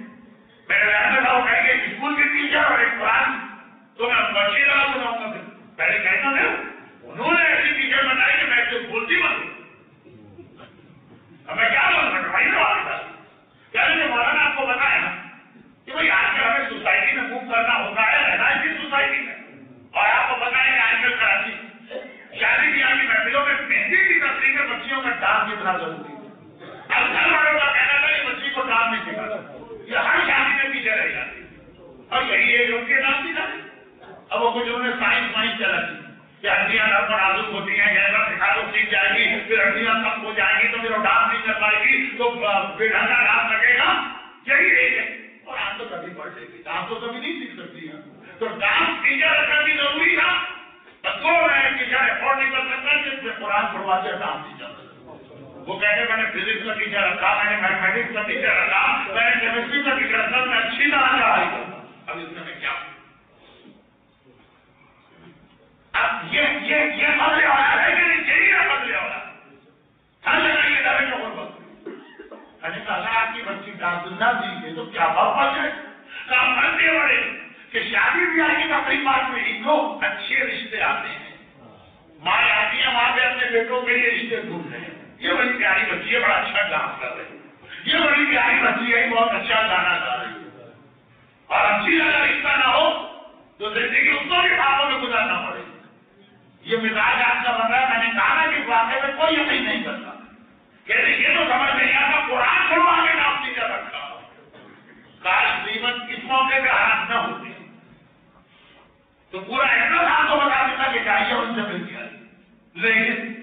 میں نے رہنا تھا, وہ کہیں گے اسکول کے ٹیچر اور ایک قرآن تو میں بچے لگا سناؤں گا. پہلے کہتا تھا انہوں نے ایسی ٹیچر بنائی کہ میں تو بولتی بن گئی. اب میں کیا بول سکتا بھائی سوال تھا. کہ مولانا آپ کو بتایا نا کہ بھائی آج کل ہمیں سوسائٹی میں موو کرنا ہوتا ہے, رہنا ہے سوسائٹی میں. اور آپ کو بتائیں کہ آج کل کراچی شادی بیاہ کی محفلوں میں مہندی کی تقریب میں بچیوں کا ڈانس کتنا ضروری ہے. اب گھر والوں کا کہنا تھا کہ بچی کو ڈانس نہیں سکھاتا, یہ ہر شادی میں پیچھے رہ جاتی اور یہی ہے جو ان کے ڈانس سکھاتے. اب وہ کچھ انہوں نے سائنس چلا دی کہ ہڈیاں نرم اور نازک ہوتی ہیں, جیسا سکھا تو سیکھ جائے گی, پھر ہڈیاں کم ہو جائیں گی تو پھر وہ ڈانس نہیں کر پائے گی تو بے ڈھنگا ڈانس لگے گا. یہی ہے. اور آپ تو کبھی پڑھ لے گی, ڈانس تو کبھی نہیں سیکھ سکتی ہے. تو ڈانس ٹیچر رکھنا بھی ضروری تھا. تو میں ٹیچر افورڈ نہیں کر سکتا جس میں قرآن پڑھوا کے ڈانس ٹیچر. وہ کہتے میں نے فزکس کا ٹیچر رکھا, میں نے میتھمیٹکس کا ٹیچر رکھا, میں نے کیمسٹری کا ٹیچر رکھا, میں اچھی طرح پڑھائی کرتا. اب اس میں کیا اپنی بات میں لکھو اچھے رشتے آتے ہیں. ماں آتی ہے وہاں پہ اپنے بیٹوں کے لیے رشتے ڈھونڈ رہے ہیں. یہ بڑی پیاری بچی ہے, بڑا اچھا ڈانس کر رہی ہے. یہ بڑی پیاری بچی ہے, بہت اچھا گانا گا رہی ہے. اور اچھی اگر رشتہ نہ ہو تو زندگی اس کو بھی بھاگوں میں گزارنا پڑے گی. یہ مزاج آپ کا بن رہا ہے. میں نے کہا کہ اس واقعے میں کوئی یقین نہیں کرتا. کہتے یہ تو سمجھ نہیں آتا قرآن چھوڑوا کے نام سیدھا رکھا. کاش قیمت اس موقع پہ حالات نہ ہوتے تو پورا احساس آپ کو بتا دیتا کہ چاہیے ان سے مل گیا. لیکن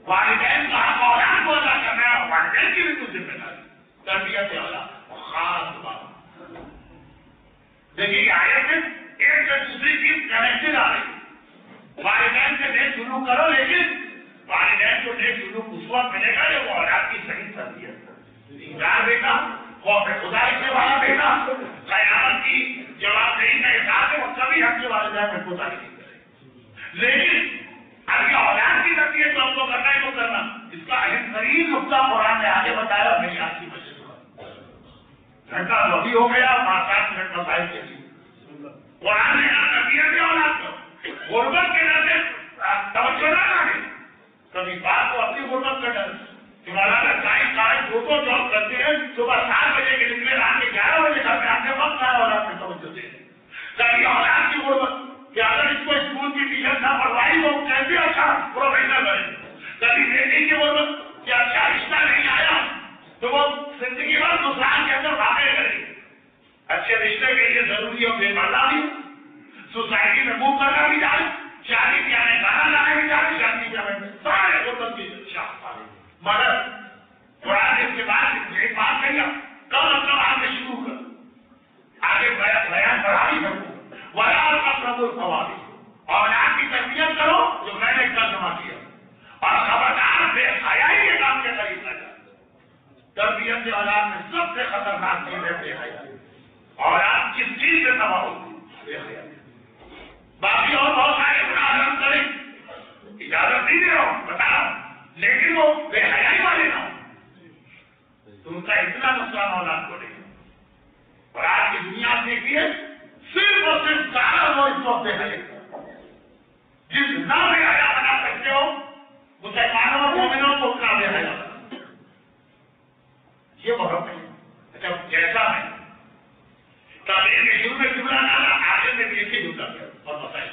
والدین کا حق اولاد کو ادا کرنا ہے, والدین کی بھی کچھ ذمہ داری. تربیت اولاد خاص بات. دیکھیے یہ آیت میں ایک سے دوسری چیز کنیکٹڈ آ رہی ہے. والدین سے نیک سلوک کرو, لیکن والدین کو نیک سلوک اس وقت ملے گا جب وہ اولاد کی صحیح تربیت. دیندار بیٹا, خوف خدا سے والا بیٹا, قیامت کی جوابدہی کا احساس ہے, وہ کبھی ہم کے والدین میں کوتا نہیں کرے. لیکن اب یہ اولاد کی تربیت تو ہم کو کرنا ہے, تو کرنا. اس کا اہم ترین نقطہ قرآن نے آگے بتایا. میری آپ کی مشہور گھنٹہ ابھی ہو گیا, 5-7 منٹ مسائل کے لیے قرآن نے تربیت اولاد کو غربت کے نام سے توجہ نہ کرے. کبھی بات کو اپنی غربت کا ڈر. تمہارا سائنس جو جاب کرتے ہیں, صبح 7 بجے کے نکلے, رات کے 11 بجے گھر میں آتے وقت کا اولاد میں توجہ دے. کبھی اولاد کی غربت کہ اگر اس کو اسکول کی ٹیچر نہ پڑھوائی تو کیسے اچھا پروفیسر بنے. کبھی بیٹی کی غربت کہ اچھا رشتہ نہیں آیا تو وہ زندگی بھر نقصان کے اندر واقع کرے. اچھے رشتے کے لیے ضروری ہے بے پردہ بھی, سوسائٹی میں موو کرنا بھی جائے, شادی بیاہ میں گانا لانے بھی جائے, شادی بیاہ میں سارے غربت کی شاخ پالے. مگر قرآن اس کے بعد ایک بات کہی, کل اپنا آگے شروع کر, آگے بیان بڑھا بھی کروں. وَلَا تَقْرَبُوا الْفَوَاحِشَ, اولاد کی تربیت کرو جو میں نے ترجمہ کیا, اور خبردار بے حیائی کے کام کے قریب نہ جائے. تربیت اولاد میں سب سے خطرناک چیز ہے بے حیائی. اولاد کس چیز سے تباہ ہوتی ہے؟ بے حیائی. باقی اور بہت سارے گناہ ہم کریں, اجازت نہیں دے رہا ہوں, بتا, لیکن وہ بے حیائی والے نہ ہوں تو ان کا اتنا نقصان اولاد کو نہیں. اور آج کی دنیا دیکھیے صرف اور صرف زیادہ لوگ اس وقت بے حیائی. جس نہ بے حیا بنا سکتے ہو مسلمانوں اور مومنوں کو اتنا بے حیا بنا. یہ بہت نہیں. اچھا جیسا ہے تعلیم کے شروع میں جملہ ڈالا, آخر میں بھی ایسے جملہ کیا اور بتائیں.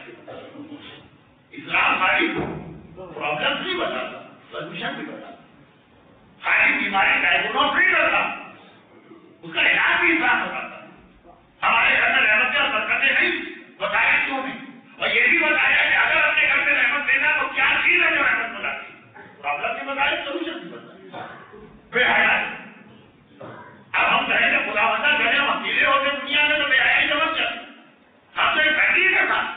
اسلام ہماری پرابلم نہیں بتاتا, سولوشن بھی بتاتا. خالی بیماری ڈائگنوز نہیں کرتا, اس کا علاج بھی اسلام بتاتا. ہمارے گھر میں رحمت اور برکتیں نہیں, بتایا کیوں نہیں. اور یہ بھی بتایا کہ اگر اپنے گھر میں رحمت دینا تو کیا چیز ہے جو رحمت بتاتی. پرابلم بھی بتایا, سولوشن بھی بتایا. بے حیائی. اب ہم کہیں گے خدا بندہ گھر ہم اکیلے ہوتے دنیا میں تو بے حیائی سمجھ جائے. ہم سے فیملی کے ساتھ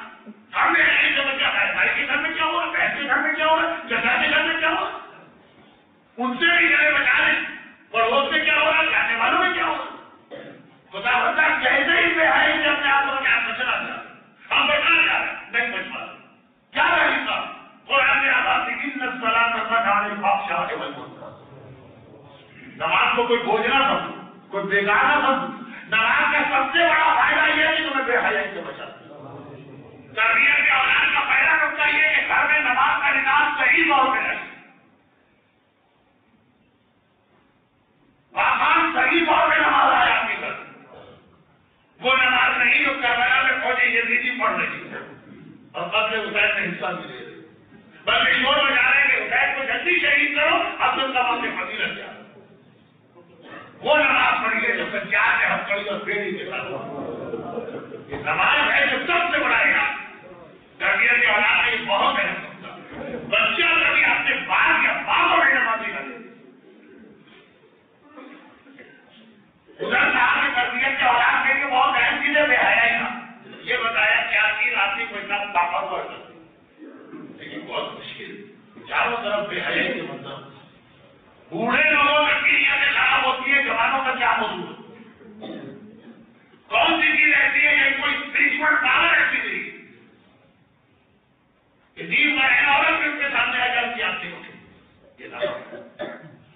ہم بے حیائی سمجھ جائے. بھائی کے گھر میں کیا ہوا, بہن کے گھر میں کیا ہوا, چچا کے گھر میں کیا ہوا, ان سے بھی گھر بچا لیں. پڑوس میں کیا ہو رہا, جانے والوں میں کیا ہو رہا. خدا بندہ کیسے ہی بے حیائی سے اپنے آپ کو کیا بچنا چاہتے ہیں. ہم بچنا چاہ رہے ہیں, نہیں بچ پا رہے. کیا رہے قرآن نے آباد نماز کو کوئی بوجھ نہ سمجھو, کوئی بیکار نہ سمجھو. نماز کا سب سے بڑا فائدہ یہ ہے کہ تمہیں بے حیائی سے بچا. تربیت کے اولاد کا پہلا نقطہ یہ کہ گھر میں نماز کا نظام صحیح طور پہ رہے. آسان صحیح طور پہ نماز آئے آپ کے گھر. وہ نماز نہیں جو کربلا میں فوجی یزیدی پڑھ رہی ہے اور قتل حسین میں حصہ بھی لے رہی, بلکہ شور بجا رہے ہیں کہ حسین کو جلدی شہید کرو, عبد القبا سے فضیلت جائے. وہ نماز پڑھی ہے جو سچار کے ہتھکڑی اور بیڑی کے ساتھ. یہ نماز ہے جو سب سے بڑا ہے. تربیت کے اولاد میں یہ بہت اہم نقطہ. بچہ کبھی اپنے باپ یا ماں کو بھی نمازی نہ دے. ادھر صاحب کی تربیت کے اولاد کے لیے بہت اہم چیز ہے بے حیائی کا. یہ بتایا کیا چیز آدمی کو اتنا طاقتور کرتی, لیکن بہت مشکل. چاروں طرف بے حیائی کے مطلب بوڑھے لوگوں کی نیتیں خراب ہوتی ہے, جوانوں کا کیا موضوع ہے. کون سی چیز ایسی ہے یہ کوئی اسپرچل پاور ایسی نہیں کہ دین کا رہنا ہوگا پھر اس کے سامنے آ جاتی آپ سے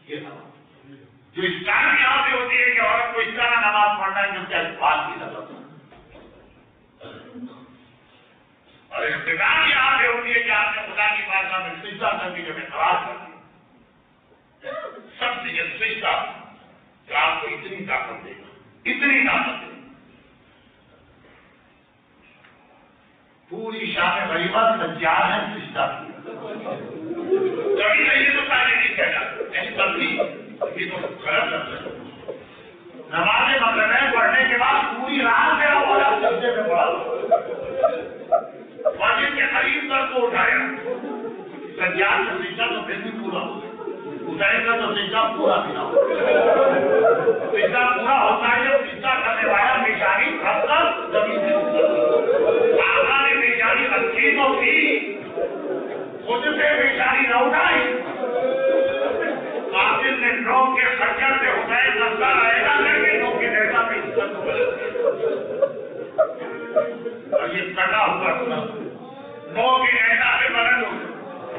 یہ جو اسلام یہاں سے ہوتی ہے کہ عورت کو اس طرح نماز پڑھنا ہے جو کہ الفاظ کی ضرورت ہے. ابتداء یہاں سے ہوتی ہے کہ آپ نے خدا کی بارگاہ میں سجدہ کر کے جب اعتراف کر دیا، سب سے یہ سجدہ کہ آپ کو اتنی طاقت دے گا، اتنی طاقت دے گا. پوری شان غریبہ سجاد ہے سجدہ کیا. کبھی نہیں تو پہلے نہیں کہنا ایسی تبدیلی یہ تو غلط لفظ ہے. نماز مغرب پڑھنے کے بعد پوری رات میرا مولا سجدے میں پڑا فجر کے قریب تک کو اٹھایا. سجاد کا سجدہ تو پھر بھی پورا ہو گیا، اٹھائے گا تو سجدہ پورا بھی نہ ہو. سجدہ پورا ہوتا ہے جب سجدہ کرنے والا بیچاری پھنس کر زمین سے اٹھتا. آقا نے بیچاری رکھی تو تھی، خود سے بیچاری نہ اٹھائی. قاتل نے نوک کے خنجر سے حسین کا رہے گا کر کے نوک کے نیزہ پہ عزت کو بدل دیا. اور یہ کٹا ہوا نوک کے نیزہ سے بدل ہو.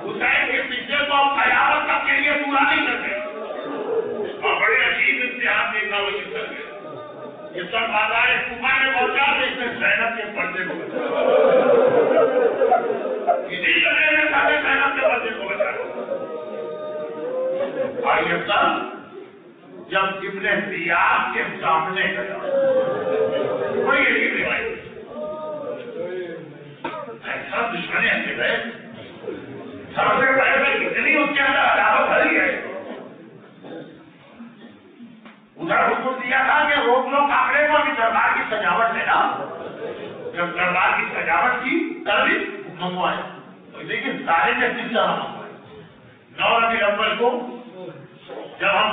حسین کے پیچھے کو آپ قیامت تک کے لیے پورا نہیں کرتے. اور بڑے عجیب امتحان دیکھا وہ کر گئے. یہ سب بازار کوفہ میں پہنچا تو اس نے زینب کے پردے کو بچا. اسی طرح نے سارے زینب کے پردے کو بچا. آئیے سب جب ابن زیاد کے سامنے گیا وہی عجیب روایت ایسا دشمنی ہم گئے سب سے پہلے کتنی اس کے اندر عداوت بھری ہے. ادھر حکم دیا تھا کہ روک لو کاکڑے کو ابھی دربار کی سجاوٹ لینا. جب دربار کی سجاوٹ کی تبھی منگوائے لیکن سارے نے کس طرح منگوائے. 9 ربیع الاول کو جب ہم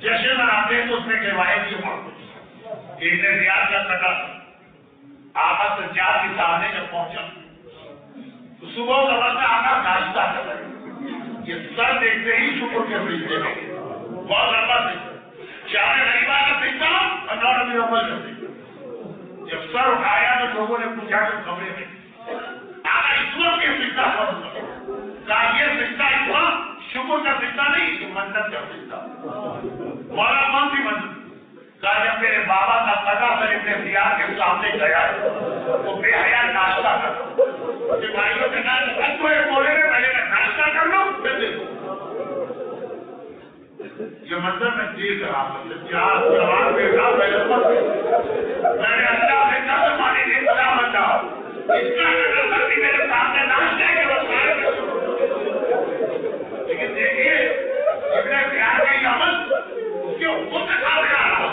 جشن مناتے ہیں تو اس میں روایت یہ پڑھتے ابن زیاد کا کٹا آقا سجاد کے سامنے جب پہنچا تو صبح کا وقت آقا ناشتہ کر رہے. یہ سر دیکھتے ہی شکر کے سجدے میں بہت لمبا سجدہ، شان غریبہ کا سجدہ اور 9 ربیع الاول کا سجدہ. جب سر اٹھایا تو لوگوں نے پوچھا کہ کمرے میں آقا اس وقت کے سجدہ کہا یہ سجدہ اس وقت شکر کا سجدہ نہیں، یہ منت کا سجدہ. مولا کون سی منت؟ کہا جب میرے بابا کا قضا سر ابن زیاد کے سامنے گیا تو بے حیا ناشتہ کر بھائیوں کے نام بولے گا پہلے میں ناشتہ کر لوں پھر دیکھو. یہ مطلب میں چیز رہا جواب بیٹھا میں نے اللہ سے نہ زمانے کے خدا بنتا اتنا نظر کرتی میرے سامنے ناشتے کے وقت. لیکن دیکھیے ابن زیاد کا یہ عمل اس کے حکم کے ساتھ رہا رہا.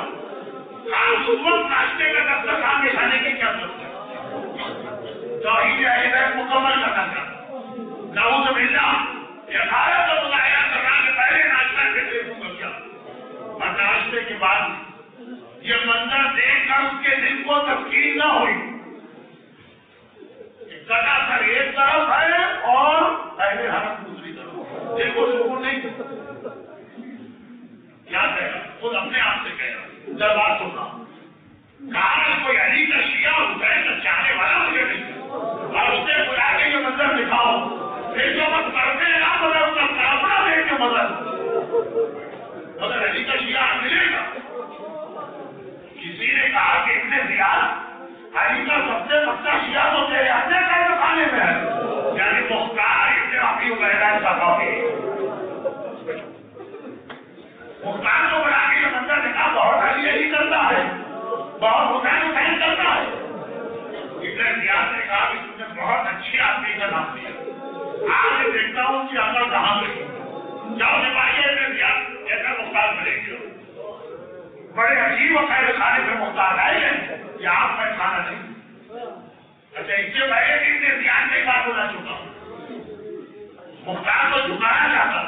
آپ اس وقت ناشتے کا دسترخوان بچھانے کی کیا ضرورت ہے؟ توحید اہل بیت مکمل کرنا چاہتا. نعوذ باللہ حفاظت اور مظاہرہ کرنا کے پہلے ناشتہ پھر دیکھوں گا کیا. اور ناشتے کے بعد یہ منظر دیکھ کر اس کے دل کو تسکین نہ ہوئی. کٹا سر ایک طرف ہے اور پہلے حرم دوسری طرف. دیکھو سکون نہیں کیا کہہ رہا خود اپنے آپ سے کہہ رہا. دربار سننا کہا کوئی علی کا شیعہ حسین کا چاہنے والا مجھے نہیں اور اسے بلا کے یہ منظر دکھاؤ. پھر جو وقت کرتے ہیں آپ مگر اس کا کافڑا دیکھ کے مگر علی کا شیعہ ملے گا. کسی نے کہا کہ ابن زیاد علی کا سب سے پکا شیعہ تو تیرے اپنے قید خانے میں ہے یعنی مختار ابن عقیل وغیرہ کا مختار کو بنا کے یہ منظر دکھا بہت علی علی کرتا ہے بہت حسین حسین کرتا ہے. ابن زیاد نے کہا کہ تم نے بہت اچھی آدمی کا نام دیا. آج دیکھتا ہوں کہ عمل کہاں گئی. جاؤ سپاہی ابن زیاد ایسا مختار ملے گی. بڑے عجیب و خیر خانے پہ مختار آئے ہیں یہ آپ میں کھانا نہیں. اچھا اس سے پہلے بھی ابن زیاد نے بات بولا چکا ہوں. مختار کو جھکانا چاہتا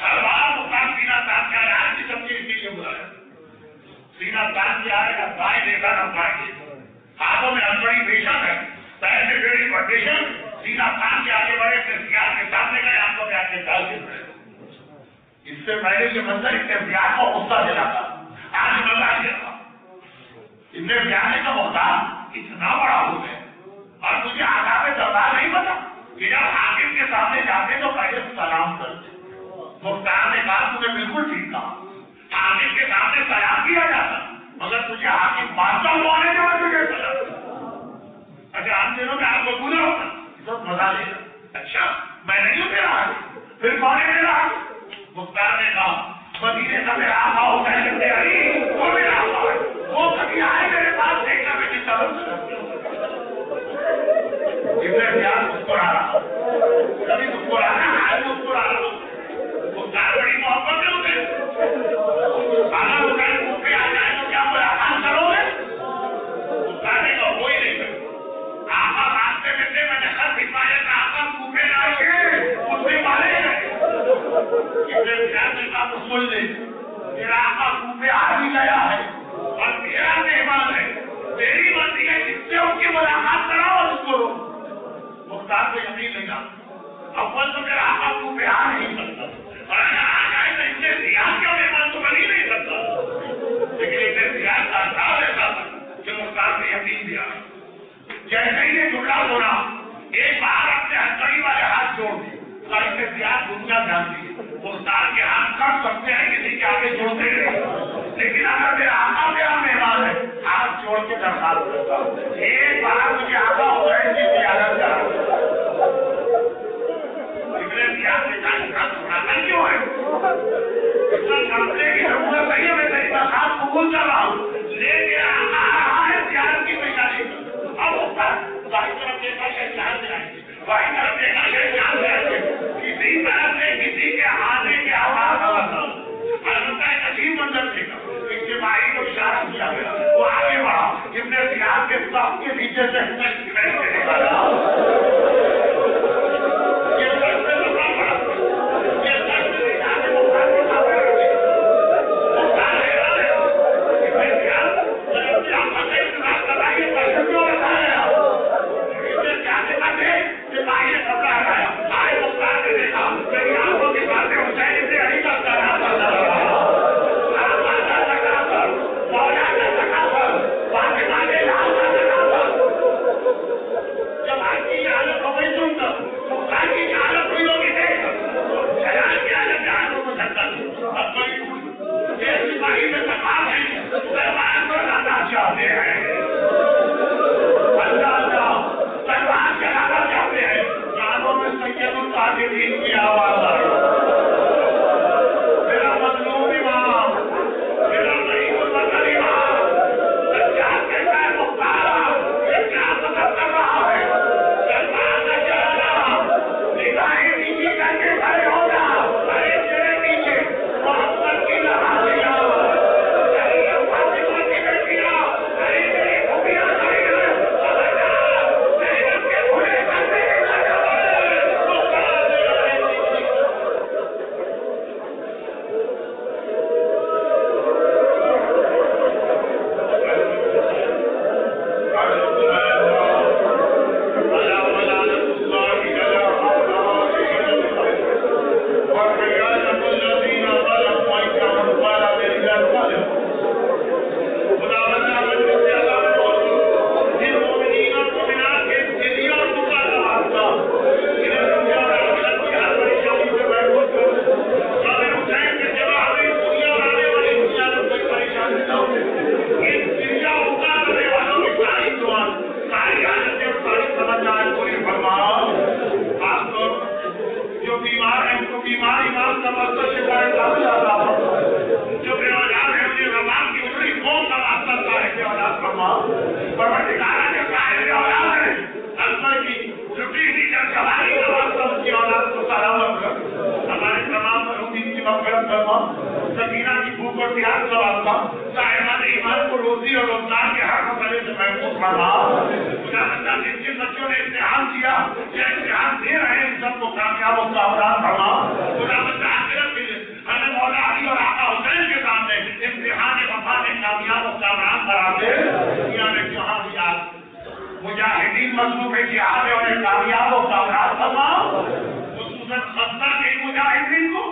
ہر بار مختار سینہ تان کے آج کی سبزی اسی لیے بلایا. سینہ تان کے آئے گا بائیں دیکھا نہ بائیں ہاتھوں میں انبڑی بیشک ہے پیر میں بیڑی پٹیشن سینہ تان کے آگے بڑھے اختیار کے سامنے گئے آپ کو میں آپ کے ڈال کے بڑھے. اس سے پہلے یہ منظر اختیار کو غصہ دلا تھا آج مزہ دیا تھا. ابن زیاد کا محتاج اتنا بڑا ہو گئے اور تجھے آداب دربار نہیں پتا کہ جب حاکم کے سامنے جاتے تو پہلے سلام کرتے. مختار نے کہا تمہیں بالکل ٹھیک کہا. حاکم کے سامنے سلام کیا جاتا مگر تجھے حاکم مانتا ہوا نہیں جو تجھے سلام. اچھا ہم دنوں میں آپ کو بولا ہوتا اٹھا لے گا. اچھا میں نہیں ہوں تیرا آگے, پھر کون ہے میرا آگے؟ مختار نے کہا مدینے کا میرا آقا حسین ابن علی وہ میرا آقا ہے, وہ کبھی آئے میرے پاس دیکھنا میں کس طرح ابن زیاد مسکرا رہا, کبھی مسکرا رہا ہے, مسکرا رہا. مختار بڑی محبت ہے اسے, آنا حسین کوفے آ جائے تو کیا ملاقات کرو گے؟ مختار نے کہا کوئی نہیں کرو. آقا راستے میں سے میں نے خط بھجوایا تھا, آقا کوفے آئے گے اس سے مارے گئے. ابن زیاد نے کہا تو سن لے, میرا آقا کوفے آ ہی گیا ہے اور میرا مہمان ہے, میری مرضی ہے جس سے ان کی ملاقات کراؤ اس کو. مختار کو یقین نہیں آتا, اول تو میرا آقا کوفے آ نہیں سکتا, اور اگر آ جائے تو ابن زیاد کا مہمان تو بن ہی نہیں سکتا. لیکن ابن زیاد کا انداز ایسا تھا کہ مختار نے یقین دیا. جیسے ہی یہ جملہ بولا, ایک بار اپنے ہتھیلی والے ہاتھ جوڑ دیے. ابن زیاد دنیا جانتی ہے مختار کے ہاتھ کٹ سکتے ہیں کسی کے آگے جوڑتے ہیں, لیکن اگر میرا آقا میرا مہمان ہے ہاتھ جوڑ کے درخواست کرتا ہوں, ایک بار مجھے آقا ہو رہا ہے جس کی عادت کرا. ابن زیاد نے کہا چھوڑاتا کیوں ہے, اتنا سمجھنے کی ضرورت نہیں ہے, میں تیری درخواست قبول کر رہا ہوں, لے میرا آقا آ رہا ہے زیاد کی پریشانی. اب مختار بائی طرف دیکھا شاید جہاں سے آئیں گے, بائی طرف دیکھا شاید جہاں سے آئیں گے, کسی طرح سے کسی کے آنے کے آواز آتا ہوں. البتہ ایک عجیب منظر دیکھا, ایک سپاہی کو اشارہ کیا گیا, وہ آگے بڑھا, ابن زیاد کے سب کے نیچے سے نکالا. یہ سب سے بڑا پڑا, یہ سب سے نکالے مختار کے ساتھ رکھے. مختار ہے ابن زیاد جب آپ سے انتظار کر رہا ہے, یہ پرچم کیوں رکھا گیا؟ ابن زیاد کے ساتھ سپاہی نے کپڑا ہٹایا, آئے مختار نے دیکھا میری آنکھوں کے پاس حسین ابن علی کا کرنا کرنا جب آج کی حالت ہو گئی سن کر مختار کی حالت ہوئی ہوگی دیکھ شیان کی حالت جہانوں کو سکتا اب کوئی سپاہی میں تقاب ہے تلوار کو لانا چاہتے ہیں, اللہ تلوار چلانا چاہتے ہیں. کانوں میں سید القادرین کی آواز آئی, میرا مظلوم امام, میرا غریب الوطن امام, سجاد کہتا ہے مختار یہ کیا مدد کر رہا ہے, تلوار نہ چلانا, نگاہیں نیچے کر کے کھڑے ہونا. ارے تیرے پیچھے محمد کی لہٰذیاں, ارے فاطمہ کی بیٹیاں, ارے میری خوبیاں کھڑی ہیں, خبردار زینب کے بھولے کرنے کی وجہ مجاہدین مظلوم جہاد اور کامیاب و کامیاب فرما, خصوصاً خطہ کے مجاہدین کو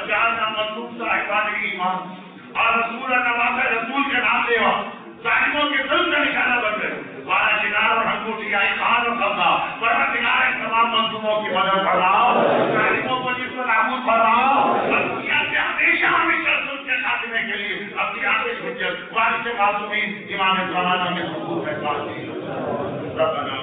جہاں مظلوم صاحبان ایمان اور رسول نواز رسول کے نام لیوا ظالموں کے دل کا نشانہ بن گئے. والا جنار اور حکومتی خان اور خطہ پروردگار تمام مظلوموں کی مدد فرما, ظالموں کو جس کو نابود فرما, اور دنیا سے ہمیشہ ہمیشہ سن کے خاتمے کے لیے اپنی آخری حجت وارث معصومین امام زمانہ میں حقوق ہے. ربنا